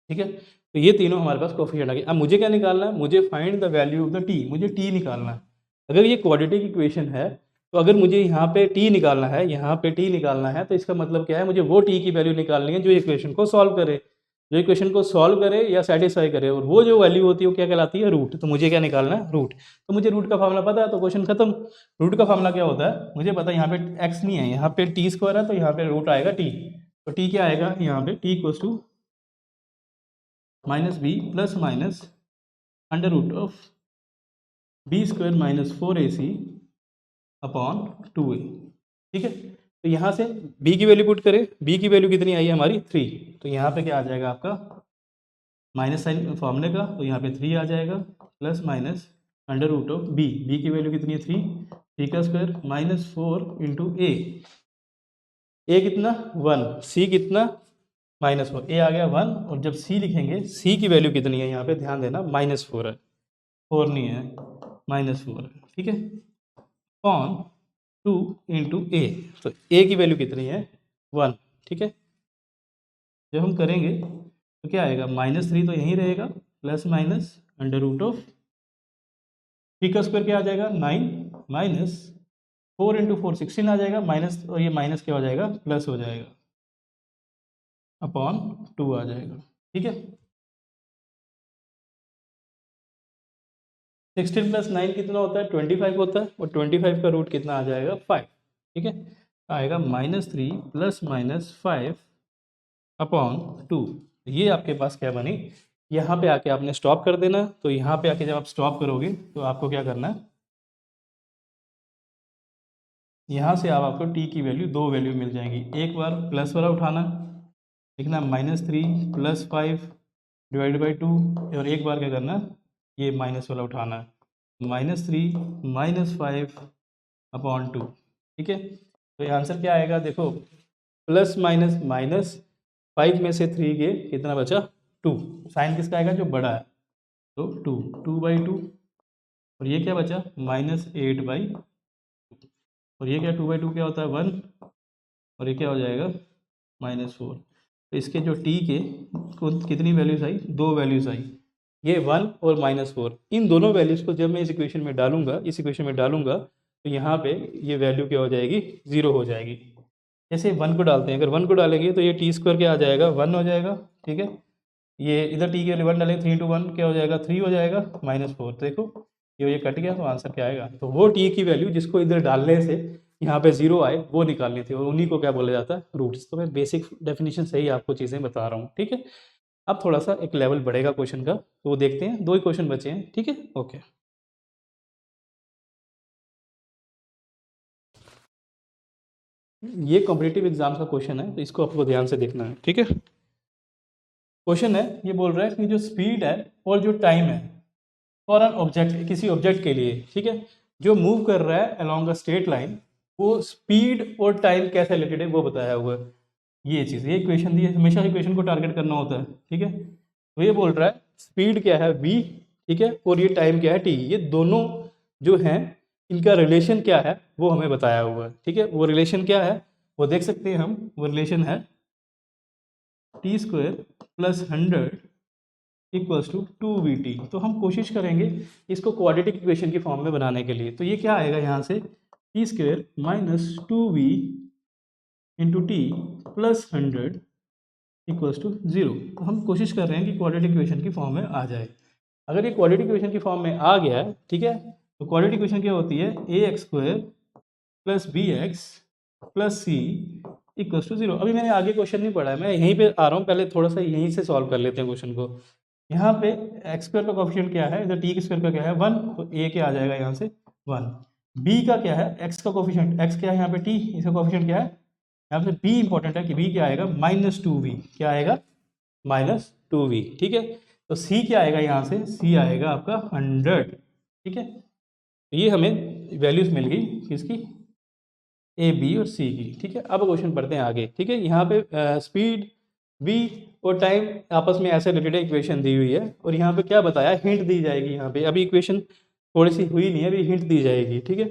ठीक है। तो ये तीनों हमारे पास कोफिशिएंट आ गए। अब मुझे क्या निकालना है, मुझे find the value of the T, मुझे टी निकालना है। अगर ये क्वाड्रेटिक इक्वेशन है तो अगर मुझे यहाँ पे टी निकालना है, यहाँ पे टी निकालना है, तो इसका मतलब क्या है, मुझे वो टी की वैल्यू निकालनी है जो इक्वेशन को सॉल्व करे, जो इक्वेशन को सॉल्व करे या सेटिस्फाई करे, और वो जो वैल्यू होती है वो क्या कहलाती है, रूट। तो मुझे क्या निकालना है, रूट। तो मुझे रूट का फार्मूला पता है, तो क्वेश्चन खत्म। रूट का फार्मूला क्या होता है, मुझे पता है, यहाँ पे एक्स नहीं है, यहाँ पे टी स्क्वायर है, तो यहाँ पे रूट आएगा टी। तो टी क्या आएगा, यहाँ पे T equals to minus B plus minus under root of B square minus 4ac upon 2a, ठीक है। तो यहाँ से b की वैल्यू पुट करें, b की वैल्यू कितनी आई है हमारी, 3। तो यहाँ पे क्या आ जाएगा आपका माइनस साइन फॉर्मूले का, तो यहाँ पे 3 आ जाएगा, plus minus under root of b की वैल्यू कितनी है, 3, 3 का स्क्वायर माइनस 4 इंटू ए कितना 1, सी कितना माइनस 4, ए आ गया 1, और जब सी लिखेंगे, सी की वैल्यू कितनी है, यहाँ पे ध्यान देना, माइनस 4 है, 4 नहीं है, माइनस 4 है, ठीक है। अपॉन 2 इंटू ए, तो ए की वैल्यू कितनी है, 1, ठीक है। जब हम करेंगे तो क्या आएगा, माइनस 3 तो यहीं रहेगा, plus minus under root of 3 का स्क्वायर क्या आ जाएगा, 9, माइनस 4 इंटू 4 16 आ जाएगा, माइनस, और ये माइनस क्या हो जाएगा, प्लस हो जाएगा, अपॉन 2 आ जाएगा, ठीक है। 16 प्लस 9 कितना होता है, 25 होता है, और 25 का रूट कितना आ जाएगा, 5, ठीक है। आएगा -3 प्लस माइनस 5 अपॉन 2। ये आपके पास क्या बनी, यहाँ पे आके आपने स्टॉप कर देना। तो यहाँ पे आके जब आप स्टॉप करोगे तो आपको क्या करना है, यहाँ से आप आपको टी की वैल्यू, दो वैल्यू मिल जाएंगी। एक बार प्लस वाला उठाना, लिखना -3 प्लस 5 डिवाइड बाई 2, और एक बार क्या करना, ये माइनस वाला उठाना है, -3 -5/2। ठीक है, तो ये आंसर क्या आएगा देखो, प्लस माइनस माइनस 5 में से 3 गए, कितना बचा 2। साइन किसका आएगा, जो बड़ा है, तो 2/2। और ये क्या बचा -8/2। और ये क्या 2/2 क्या होता है 1, और ये क्या हो जाएगा -4। तो इसके जो टी के कितनी वैल्यूज आई, 2 वैल्यूज आई, ये 1 और -4। इन दोनों वैल्यूज़ को जब मैं इस इक्वेशन में डालूंगा, तो यहाँ पे ये वैल्यू क्या हो जाएगी, 0 हो जाएगी। जैसे 1 को डालते हैं, अगर 1 को डालेंगे तो ये टी स्क्वायर क्या आ जाएगा 1 हो जाएगा। ठीक है, ये इधर टी के लिए 1 डालेंगे, 3 × 1 क्या हो जाएगा 3 हो जाएगा, -4। देखो ये कट गया, तो आंसर क्या आएगा, तो वो टी की वैल्यू जिसको इधर डालने से यहाँ पे 0 आए वो निकालनी थी, और उन्हीं को क्या बोला जाता है, रूट्स। तो मैं बेसिक डेफिनेशन से ही आपको चीज़ें बता रहा हूँ। ठीक है, अब थोड़ा सा एक लेवल बढ़ेगा क्वेश्चन का, तो वो देखते हैं, 2 ही क्वेश्चन बचे हैं। ठीक है, ओके। ये कॉम्पिटिटिव एग्जाम का क्वेश्चन है, तो इसको आपको ध्यान से देखना है। ठीक है, क्वेश्चन है, ये बोल रहा है कि जो स्पीड है और जो टाइम है फॉर एन ऑब्जेक्ट, किसी ऑब्जेक्ट के लिए, ठीक है, जो मूव कर रहा है अलोंग अ स्ट्रेट लाइन, वो स्पीड और टाइम कैसे रिलेटेड है वो बताया हुआ है। ये चीज़, ये इक्वेशन दी है, हमेशा इक्वेशन को टारगेट करना होता है। ठीक है, तो ये बोल रहा है स्पीड क्या है v, ठीक है, और ये टाइम क्या है t, ये दोनों जो हैं इनका रिलेशन क्या है वो हमें बताया हुआ है। ठीक है, वो रिलेशन क्या है वो देख सकते हैं हम, वो रिलेशन है t² + 100 = 2vt। तो हम कोशिश करेंगे इसको क्वाड्रेटिक इक्वेशन की फॉर्म में बनाने के लिए। तो ये क्या आएगा यहाँ से, t² - 2v × t + 100 = 0। तो हम कोशिश कर रहे हैं कि क्वाड्रेटिक इक्वेशन की फॉर्म में आ जाए। अगर ये क्वाड्रेटिक इक्वेशन की फॉर्म में आ गया है, ठीक है, तो क्वाड्रेटिक इक्वेशन क्या होती है, ax² + bx + c = 0। अभी मैंने आगे क्वेश्चन नहीं पढ़ा है, मैं यहीं पे आ रहा हूँ, पहले थोड़ा सा यहीं से सॉल्व कर लेते हैं क्वेश्चन को। यहाँ पे x² का कोफिशिएंट क्या है, इधर t² का क्या है 1, तो a क्या आ जाएगा यहाँ से 1। b का क्या है, x का कोफिशिएंट, x क्या है यहाँ पे t, इसका कोफिशिएंट क्या है, यहाँ पे b इंपॉर्टेंट है कि b क्या आएगा -2v, क्या आएगा -2v। ठीक है, तो c क्या आएगा यहाँ से, c आएगा आपका 100। ठीक है, तो ये हमें वैल्यूज मिल गई किसकी, ए बी और सी की। ठीक है, अब क्वेश्चन पढ़ते हैं आगे। ठीक है, यहाँ पे स्पीड v और टाइम आपस में ऐसे रिलेटेड इक्वेशन दी हुई है, और यहाँ पे क्या बताया, हिंट दी जाएगी। यहाँ पे अभी इक्वेशन थोड़ी सी हुई नहीं है, अभी हिंट दी जाएगी। ठीक है,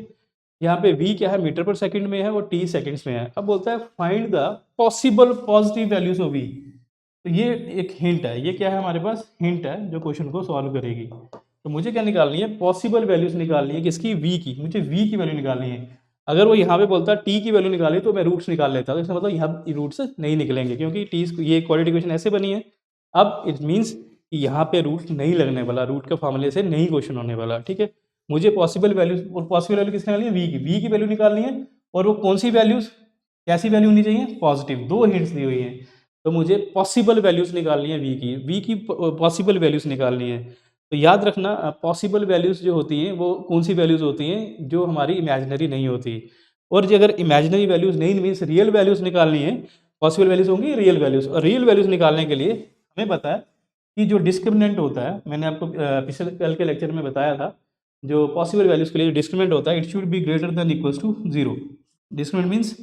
यहाँ पे v क्या है, मीटर/सेकंड में है, और t सेकंड्स में है। अब बोलता है find the possible positive values of v। तो ये एक हिंट है, ये क्या है हमारे पास, हिंट है जो क्वेश्चन को सॉल्व करेगी। तो मुझे क्या निकालनी है, पॉसिबल वैल्यूज निकालनी है किसकी, v की। मुझे v की वैल्यू निकालनी है। अगर वो यहाँ पे बोलता है t की वैल्यू निकाली तो मैं रूट्स निकाल लेता, तो इसका मतलब यहाँ रूट्स नहीं निकलेंगे, क्योंकि t ये क्वाड्रेटिक इक्वेशन ऐसे बनी है। अब इट मीन्स कि यहाँ पे रूट नहीं लगने वाला, रूट के फॉर्मूले से नहीं क्वेश्चन होने वाला। ठीक है, मुझे पॉसिबल वैल्यूज, और पॉसिबल वैल्यू किसकी निकालनी है, v की वैल्यू निकालनी है। और वो कौन सी वैल्यूज, कैसी वैल्यू होनी चाहिए, पॉजिटिव। 2 हिंट्स दी हुई हैं, तो मुझे पॉसिबल वैल्यूज निकालनी है v की पॉसिबल वैल्यूज निकालनी है। तो याद रखना, पॉसिबल वैल्यूज जो होती हैं वो कौन सी वैल्यूज होती हैं, जो हमारी इमेजिनरी नहीं होती। और जो अगर इमेजिनरी वैल्यूज नहीं मीन्स रियल वैल्यूज निकालनी है, पॉसिबल वैल्यूज होंगी रियल वैल्यूज। और रियल वैल्यूज निकालने के लिए हमें पता है कि जो डिस्क्रिमिनेंट होता है, मैंने आपको पिछले कल के लेक्चर में बताया था, जो पॉसिबल वैल्यूज के लिए डिस्क्रिमिनेंट होता है, it should be greater than equals to 0। Discriminant means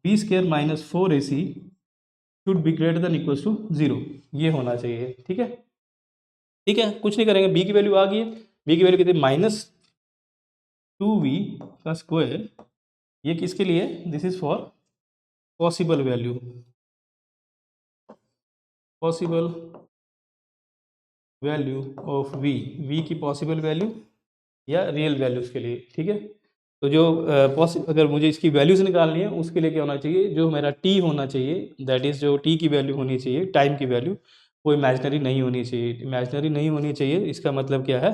b² - 4ac should be greater than equals to 0, ये होना चाहिए। ठीक है, ठीक है, कुछ नहीं करेंगे, b की वैल्यू आ गई है। b की वैल्यू कितनी, -2v का स्क्वायर। ये किसके लिए, this is for possible value, possible value of v की पॉसिबल वैल्यू या रियल वैल्यूज के लिए। ठीक है, तो जो अगर मुझे इसकी वैल्यूज निकालनी है, उसके लिए क्या होना चाहिए, जो मेरा t होना चाहिए, दैट इज जो t की वैल्यू होनी चाहिए, टाइम की वैल्यू, वो इमेजिनरी नहीं होनी चाहिए। इमेजिनरी नहीं होनी चाहिए, इसका मतलब क्या है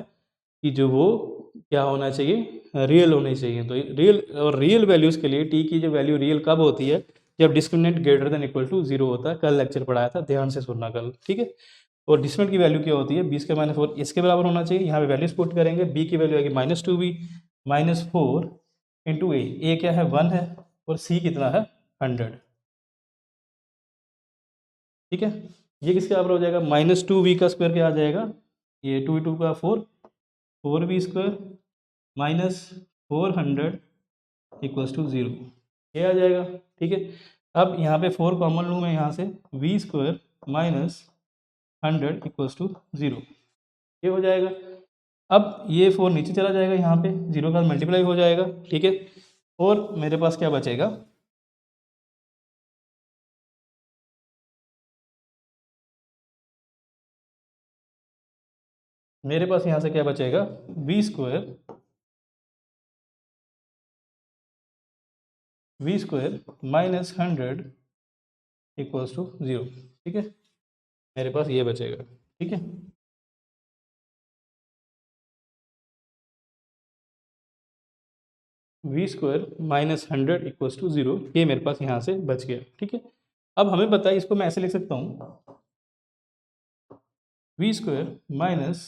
कि जो वो क्या होना चाहिए, रियल होनी चाहिए। तो रियल, और रियल वैल्यूज़ के लिए t की जो वैल्यू रियल कब होती है, जब discriminant greater than equal to 0 होता है। कल लेक्चर पढ़ाया था, ध्यान से सुनना कल। ठीक है, और डिस्क्रिमिनेंट की वैल्यू क्या होती है, 20 - 4 इसके बराबर होना चाहिए। यहाँ पे वैल्यूज पुट करेंगे, b की वैल्यू आएगी -2v -4 इंटू a क्या है 1 है, और c कितना है 100। ठीक है, ये किसके बराबर हो जाएगा, -2v का स्क्वायर क्या आ जाएगा, ये 2 × 2 का 4, 4v² -400 इक्वल्स टू 0, ये आ जाएगा। ठीक है, अब यहाँ पे 4 कॉमन लूँ मैं यहाँ से, v² माइनस 100 इक्वल्स टू 0, ये हो जाएगा। अब ये 4 नीचे चला जाएगा, यहाँ पे 0 का मल्टीप्लाई हो जाएगा। ठीक है, और मेरे पास क्या बचेगा, मेरे पास यहाँ से क्या बचेगा, v² माइनस 100 इक्वल्स टू 0। ठीक है, मेरे पास ये बचेगा। ठीक है, v² माइनस 100 इक्वल्स टू 0, ये मेरे पास यहाँ से बच गया। ठीक है, अब हमें पता है, इसको मैं ऐसे लिख सकता हूँ, v² माइनस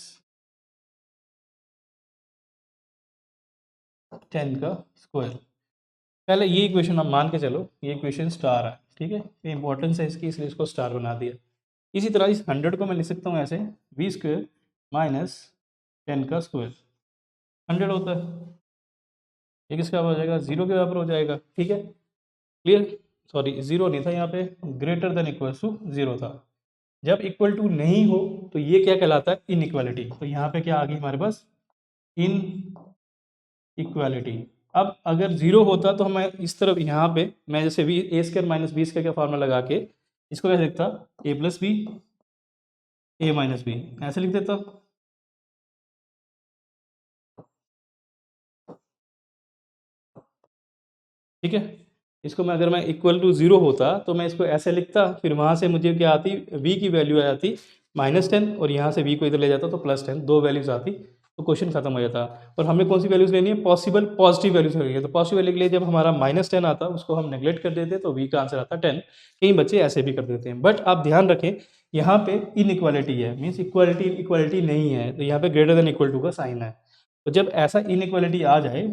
10 का स्क्वायर। पहले ये इक्वेशन आप मान के चलो, ये इक्वेशन स्टार है। ठीक है, ये इंपॉर्टेंस है इसकी, इसलिए इसको स्टार बना दिया। इसी तरह इस 100 को मैं लिख सकता हूँ ऐसे, v² माइनस 10 का स्क्वायर 100 होता है, ये किसका हो जाएगा, 0 के बराबर हो जाएगा। ठीक है, क्लियर, सॉरी 0 नहीं था यहाँ पे, ग्रेटर देन इक्वल्स टू 0 था। जब इक्वल टू नहीं हो तो ये क्या कहलाता है, इनइक्वालिटी। तो यहाँ पे क्या आ गई हमारे पास, इन इक्वालिटी। अब अगर 0 होता तो मैं इस तरफ यहाँ पे मैं जैसे a² माइनस b² का फॉर्मूला लगा के इसको कैसे लिखता, a plus B a minus B, ऐसे लिख देता। ठीक है, इसको मैं अगर मैं इक्वल टू 0 होता तो मैं इसको ऐसे लिखता, फिर वहाँ से मुझे क्या आती, v की वैल्यू आ जाती -10, और यहाँ से v को इधर ले जाता तो +10, दो वैल्यूज आती, तो क्वेश्चन खत्म हो जाता। और हमें कौन सी वैल्यूज लेनी है, पॉसिबल पॉजिटिव वैल्यूज लेनी है। तो पॉजिटिव वैल्यू के लिए जब हमारा -10 आता उसको हम नेग्लेक्ट कर देते, तो v का आंसर आता 10। कई बच्चे ऐसे भी कर देते हैं, बट आप ध्यान रखें यहाँ पे इनइक्वालिटी है, मीन्स इक्वालिटी नहीं है, तो यहाँ पे ग्रेटर देन इक्वल टू का साइन है। तो जब ऐसा इनइक्वालिटी आ जाए,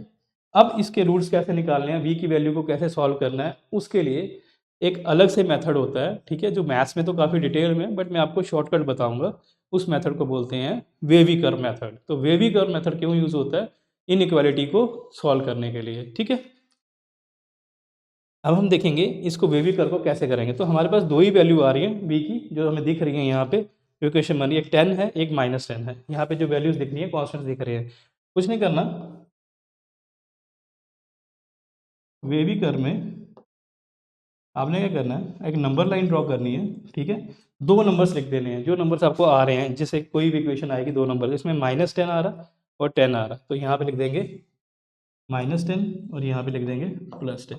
अब इसके रूट्स कैसे निकालने हैं, v की वैल्यू को कैसे सॉल्व करना है, उसके लिए एक अलग से मेथड होता है। ठीक है, जो मैथ्स में तो काफ़ी डिटेल में, बट मैं आपको शॉर्टकट बताऊंगा। उस मेथड को बोलते हैं वेवी कर्व मेथड। तो वेवी कर्व मेथड क्यों यूज़ होता है, इनइक्वालिटी को सॉल्व करने के लिए। ठीक है, अब हम देखेंगे इसको वेवी कर्व को कैसे करेंगे। तो हमारे पास दो ही वैल्यू आ रही है v की, जो हमें दिख रही है यहाँ पे इक्वेशन बन रही है, एक 10 है, एक -10 है। यहाँ पे जो वैल्यूज दिख रही है कॉन्स्टेंट दिख रही है। कुछ नहीं करना, वेवी कर्व में आपने क्या करना है, एक नंबर लाइन ड्रॉ करनी है। ठीक है, दो नंबर्स लिख देने हैं, जो नंबर्स आपको आ रहे हैं, जैसे कोई भी इक्वेशन आएगी दो नंबर, इसमें -10 आ रहा और 10 आ रहा, तो यहाँ पे लिख देंगे -10 और यहाँ पे लिख देंगे +10।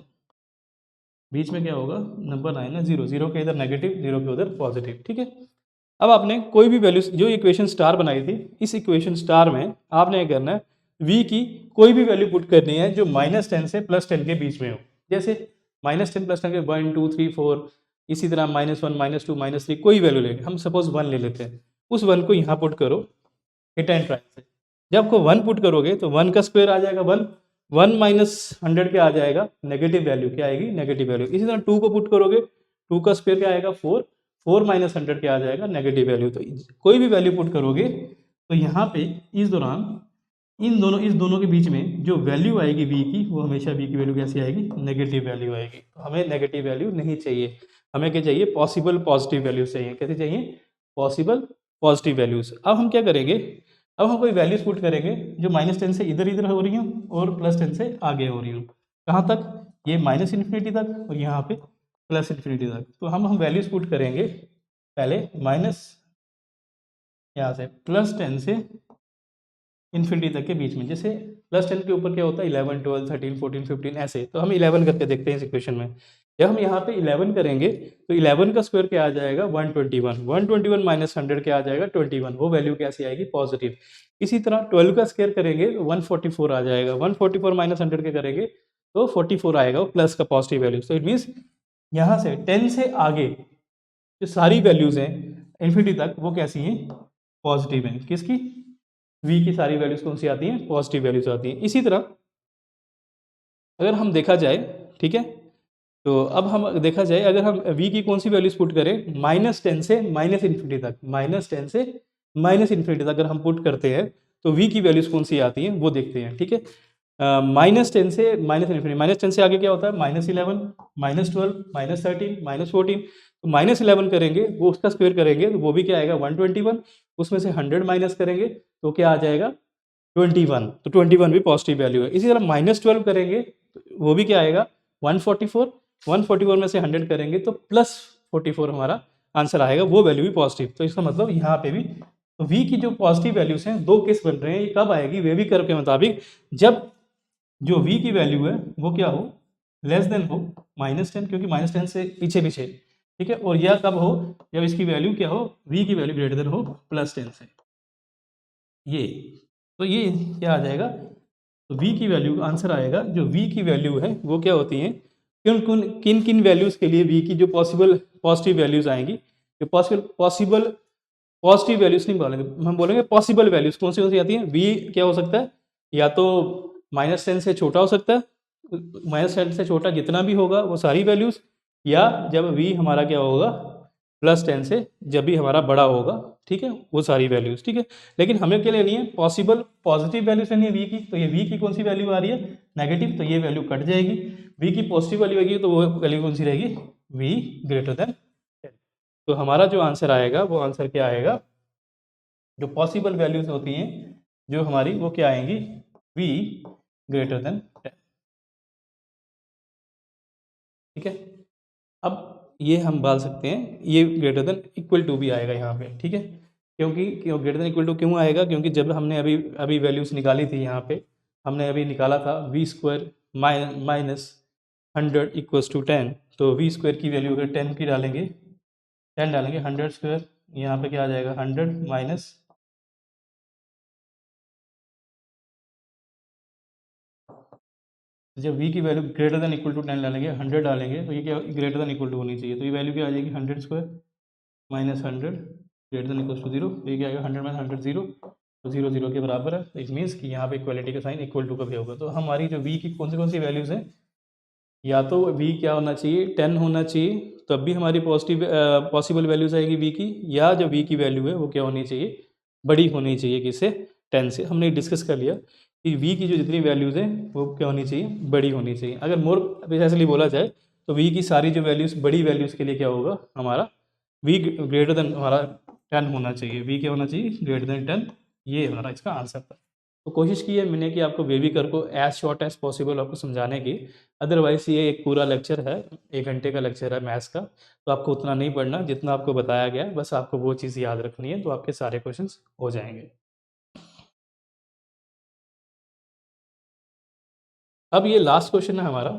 बीच में क्या होगा, नंबर आए ना 0, 0 के इधर नेगेटिव, 0 के उधर पॉजिटिव। ठीक है, अब आपने कोई भी वैल्यू, जो इक्वेशन स्टार बनाई थी, इस इक्वेशन स्टार में आपने क्या करना है, v की कोई भी वैल्यू पुट करनी है जो -10 से +10 के बीच में हो। जैसे -10 +10 के 1 2 3 4, इसी तरह -1 -2 -3, कोई वैल्यू लेंगे, हम सपोज 1 ले लेते हैं। उस 1 को यहाँ पुट करो हिट एंड ट्राई से। जब आपको 1 पुट करोगे तो 1 का स्क्वायर आ जाएगा 1, 1 माइनस 100 क्या आ जाएगा, नेगेटिव वैल्यू क्या आएगी, नेगेटिव वैल्यू। इसी तरह 2 को पुट करोगे, 2 का स्क्वायर क्या आएगा 4, 4 माइनस 100 क्या आ जाएगा, नेगेटिव वैल्यू। तो कोई भी वैल्यू पुट करोगे तो यहाँ पे इस दौरान इस दोनों के बीच में जो वैल्यू आएगी v की, वो हमेशा v की वैल्यू कैसी आएगी, नेगेटिव वैल्यू आएगी। तो हमें नेगेटिव वैल्यू नहीं चाहिए, हमें क्या चाहिए, पॉसिबल पॉजिटिव वैल्यूज चाहिए। कैसे चाहिए, पॉसिबल पॉजिटिव वैल्यूज। अब हम क्या करेंगे, अब हम कोई वैल्यूज पुट करेंगे जो -10 से इधर इधर हो रही हूँ और +10 से आगे हो रही हूँ। कहाँ तक, ये -∞ तक और यहाँ पे +∞ तक। तो हम वैल्यूज पुट करेंगे पहले माइनस, यहाँ से +10 से इन्फिनिटी तक के बीच में। जैसे +10 के ऊपर क्या होता है, 11 12 13 14 15 ऐसे। तो हम 11 करके देखते हैं इस इक्वेशन में। जब हम यहाँ पे 11 करेंगे तो 11 का स्क्वायर क्या आ जाएगा, 121, 121 माइनस 100 क्या आ जाएगा, 21, वो वैल्यू कैसी आएगी, पॉजिटिव। इसी तरह 12 का स्क्वायर करेंगे तो 144 आ जाएगा, 144 माइनस 100 के करेंगे तो 44 आएगा, वो प्लस का पॉजिटिव वैल्यू। तो इट मीन्स यहाँ से 10 से आगे जो सारी वैल्यूज हैं इन्फिनिटी तक, वो कैसी हैं, पॉजिटिव हैं। किसकी, v की सारी वैल्यूज कौन सी आती हैं, पॉजिटिव वैल्यूज आती हैं। इसी तरह अगर हम देखा जाए, ठीक है, तो अब हम देखा जाए, अगर हम v की कौन सी वैल्यूज पुट करें, -10 से -∞ तक, -10 से -∞ तक अगर हम पुट करते हैं तो v की वैल्यूज कौन सी आती हैं वो देखते हैं, ठीक है। -10 से -10 से आगे क्या होता है, -11, -12, -13, -14, तो -11 करेंगे वो उसका स्क्वायर करेंगे तो वो भी क्या आएगा 121, उसमें से 100 माइनस करेंगे तो क्या आ जाएगा 21, तो 21 भी पॉजिटिव वैल्यू है। इसी तरह -12 करेंगे तो वो भी क्या आएगा 144, 144 में से 100 करेंगे तो +44 हमारा आंसर आएगा, वो वैल्यू भी पॉजिटिव। तो इसका मतलब यहाँ पे भी तो v की जो पॉजिटिव वैल्यूज हैं दो केस बन रहे हैं, ये कब आएगी वेवी कर्व के मुताबिक, जब जो v की वैल्यू है वो क्या हो लेस देन हो -10, क्योंकि -10 से पीछे पीछे, ठीक है, और यह कब हो जब इसकी वैल्यू क्या हो v की वैल्यू ग्रेटर देन हो +10 से, ये तो ये क्या आ जाएगा, तो v की वैल्यू आंसर आएगा, जो v की वैल्यू है वो क्या होती है, किन किन वैल्यूज़ के लिए v की जो पॉसिबल पॉजिटिव वैल्यूज़ आएंगी, जो पॉसिबल पॉजिटिव वैल्यूज़ नहीं बोलेंगे, हम बोलेंगे पॉसिबल वैल्यूज़ कौन सी आती हैं। v क्या हो सकता है, या तो -10 से छोटा हो सकता है, -10 से छोटा जितना भी होगा वो सारी वैल्यूज़, या जब v हमारा क्या होगा +10 से जब भी हमारा बड़ा होगा, ठीक है, वो सारी वैल्यूज़, ठीक है। लेकिन हमें क्या लेनी है, पॉसिबल पॉजिटिव वैल्यूज लेनी है v की, तो ये v की कौन सी वैल्यू आ रही है नेगेटिव, तो ये वैल्यू कट जाएगी, v की पॉजिटिव वैल्यू आएगी तो वो वैल्यू कौन सी रहेगी v ग्रेटर देन 10। तो हमारा जो आंसर आएगा वो आंसर क्या आएगा, जो पॉसिबल वैल्यूज होती हैं जो हमारी वो क्या आएंगी v ग्रेटर देन 10, ठीक है। अब ये हम डाल सकते हैं, ये ग्रेटर देन इक्वल टू भी आएगा यहाँ पे, ठीक है, क्योंकि ग्रेटर देन इक्वल टू क्यों आएगा, क्योंकि जब हमने अभी अभी वैल्यूज निकाली थी यहाँ पे, हमने अभी निकाला था v² -100 इक्वल्स टू 10, तो v² की वैल्यू अगर 10 की डालेंगे 10 डालेंगे 100², यहाँ पे क्या आ जाएगा 100 माइनस जब v की value greater than equal to 10 डालेंगे 100 डालेंगे तो ये क्या ग्रेटर देन इक्वल टू होनी चाहिए, तो ये वैल्यू क्या आ जाएगी 100² -100 ग्रेटर देन इक्वल टू 0, तो ये क्या आएगा 100 माइनस 100 0, तो 0 0 के बराबर है, तो इट मीन्स कि यहाँ पे इक्वलिटी का साइन इक्वल टू का भी होगा। तो हमारी जो v की कौन सी वैल्यूज़ हैं, या तो v क्या होना चाहिए 10 होना चाहिए, तब भी हमारी पॉसिबल वैल्यूज़ आएगी v की, या जो v की वैल्यू है वो क्या होनी चाहिए बड़ी होनी चाहिए किससे 10 से। हमने डिस्कस कर लिया कि v की जो जितनी वैल्यूज़ हैं वो क्या होनी चाहिए बड़ी होनी चाहिए। अगर मोर प्रिसाइसली बोला जाए तो v की सारी जो वैल्यूज़ बड़ी वैल्यूज़ के लिए क्या होगा हमारा v ग्रेटर देन हमारा 10 होना चाहिए, v क्या होना चाहिए ग्रेटर देन 10, ये हमारा इसका आंसर था। तो कोशिश की है मैंने कि आपको वेवी कर्व को एज शॉर्ट एज पॉसिबल आपको समझाने की, अदरवाइज़ ये एक पूरा लेक्चर है, 1 घंटे का लेक्चर है मैथ्स का, तो आपको उतना नहीं पढ़ना जितना आपको बताया गया है, बस आपको वो चीज़ याद रखनी है तो आपके सारे क्वेश्चंस हो जाएंगे। अब ये लास्ट क्वेश्चन है हमारा,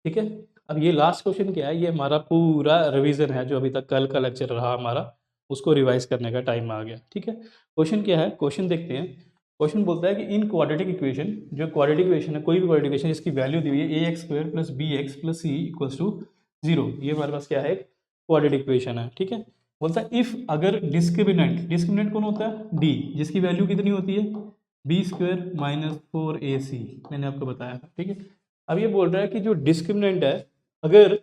ठीक है। अब ये लास्ट क्वेश्चन क्या है, ये हमारा पूरा रिवीजन है, जो अभी तक कल का लेक्चर रहा हमारा उसको रिवाइज करने का टाइम आ गया, ठीक है। क्वेश्चन क्या है, क्वेश्चन देखते हैं। क्वेश्चन बोलता है कि इन क्वाड्रेटिक इक्वेशन, जो क्वाड्रेटिक इक्वेशन है कोई भी क्वाड्रेटिक इक्वेशन जिसकी वैल्यू दी हुई है ax² + bx + c equals to 0, ये हमारे पास क्या है एक क्वाड्रेटिक इक्वेशन है, ठीक है। बोलता है इफ अगर डिस्क्रिमिनेंट कौन होता है d, जिसकी वैल्यू कितनी होती है b² - 4ac, मैंने आपको बताया था, ठीक है। अब ये बोल रहा है कि जो डिस्क्रिमिनेंट है अगर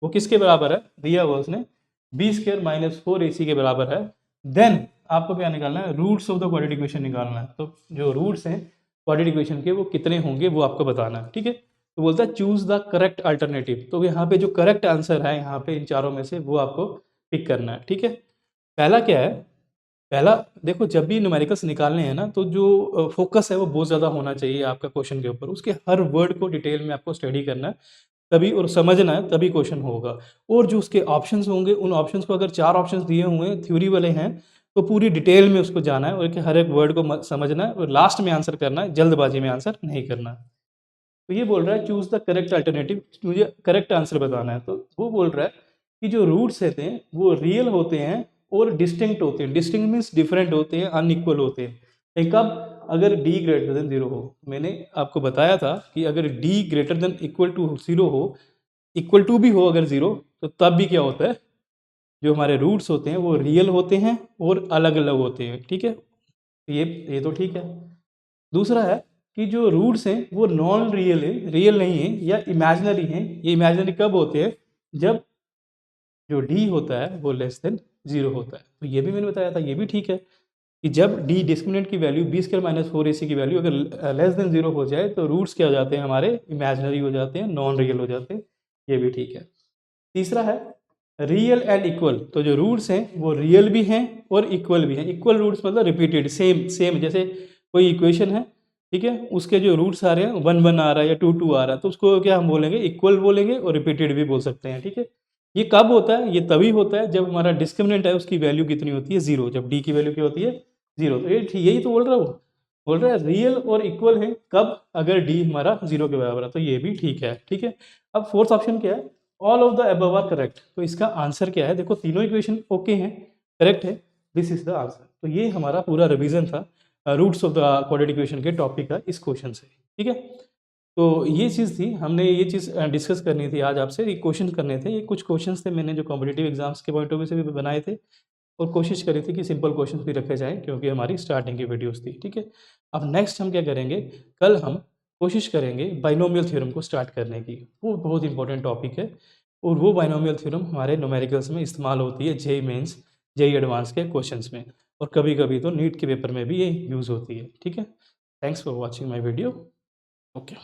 वो किसके बराबर है, दिया हुआ उसने b² - 4ac के बराबर है, देन आपको क्या निकालना है roots of the quadratic equation निकालना है। तो जो रूट्स हैं क्वाड्रेटिक इक्वेशन के वो कितने होंगे वो आपको बताना है, ठीक है। तो बोलता है चूज द करेक्ट अल्टरनेटिव, तो यहाँ पे जो करेक्ट आंसर है यहाँ पे इन चारों में से वो आपको पिक करना है, ठीक है। पहला क्या है, पहला देखो जब भी न्यूमेरिकल्स निकालने हैं ना तो जो फोकस है वो बहुत ज़्यादा होना चाहिए आपका क्वेश्चन के ऊपर, उसके हर वर्ड को डिटेल में आपको स्टडी करना है तभी, और समझना है तभी क्वेश्चन होगा। और जो उसके ऑप्शंस होंगे उन ऑप्शंस को, अगर 4 ऑप्शंस दिए हुए हैं थ्योरी वाले हैं तो पूरी डिटेल में उसको जाना है और हर एक वर्ड को समझना है और लास्ट में आंसर करना है, जल्दबाजी में आंसर नहीं करना है। तो ये बोल रहा है चूज द करेक्ट अल्टरनेटिव, मुझे करेक्ट आंसर बताना है। तो वो बोल रहा है कि जो रूट्स रहते हैं वो रियल होते हैं और डिस्टिंक्ट होते हैं, डिस्टिंक्ट मीन्स डिफरेंट होते हैं, अनइक्वल होते हैं। एक कब, अगर d ग्रेटर देन 0 हो, मैंने आपको बताया था कि अगर d greater than equal to 0 हो, इक्वल टू भी हो अगर 0, तो तब भी क्या होता है जो हमारे रूट्स होते हैं वो रियल होते हैं और अलग अलग होते हैं, ठीक है। ये तो ठीक है। दूसरा है कि जो रूट्स हैं वो नॉन रियल है, रियल नहीं है या इमेजिनरी हैं। ये इमेजिनरी कब होते हैं, जब जो d होता है वो लेस देन 0 होता है। तो ये भी मैंने बताया था, ये भी ठीक है। कि जब डी डिस्क्रिमिनेंट की value B square minus 4ac की वैल्यू अगर लेस देन 0 हो जाए तो रूट्स क्या हो जाते हैं हमारे, इमेजिनरी हो जाते हैं, नॉन रियल हो जाते हैं, ये भी ठीक है। तीसरा है रियल एंड इक्वल, तो जो रूट्स हैं वो रियल भी हैं और इक्वल भी हैं। इक्वल रूट्स मतलब रिपीटेड, सेम सेम, जैसे कोई इक्वेशन है, ठीक है, उसके जो रूट्स आ रहे हैं 1 1 आ रहा है या 2 2 आ रहा है, तो उसको क्या हम बोलेंगे, इक्वल बोलेंगे और रिपीटेड भी बोल सकते हैं, ठीक है। ये कब होता है, ये तभी होता है जब हमारा डिस्क्रिमिनेंट है उसकी वैल्यू कितनी होती है, 0, जब डी की वैल्यू क्या होती है, 0। तो यही तो बोल रहा हूँ, बोल रहा है रियल और इक्वल है कब, अगर डी हमारा 0 के बराबर है, तो ये भी ठीक है, ठीक है। अब फोर्थ ऑप्शन क्या है, all of the above are correct, तो इसका आंसर क्या है, देखो तीनों इक्वेशन ओके हैं, करेक्ट है, दिस इज द आंसर। तो ये हमारा पूरा रिवीजन था roots of the quadratic equation के टॉपिक का इस क्वेश्चन से, ठीक है। तो ये चीज़ थी, हमने ये चीज़ डिस्कस करनी थी आज आपसे, ये क्वेश्चन करने थे, ये कुछ क्वेश्चंस थे मैंने जो कॉम्पिटिटिव एग्जाम्स के पॉइंट ऑफ व्यू से भी बनाए थे, और कोशिश करी थी कि सिंपल क्वेश्चंस भी रखे जाएँ क्योंकि हमारी स्टार्टिंग की वीडियोस थी, ठीक है। अब नेक्स्ट हम क्या करेंगे, कल हम कोशिश करेंगे बाइनोमियल थ्योरम को स्टार्ट करने की, वो बहुत इंपॉर्टेंट टॉपिक है, और वो बाइनोमियल थ्योरम हमारे न्यूमेरिकल्स में इस्तेमाल होती है, जेईई मेंस, जेईई एडवांस के क्वेश्चंस में, और कभी-कभी तो नीट के पेपर में भी ये यूज़ होती है, ठीक है। Thanks for watching my video, okay.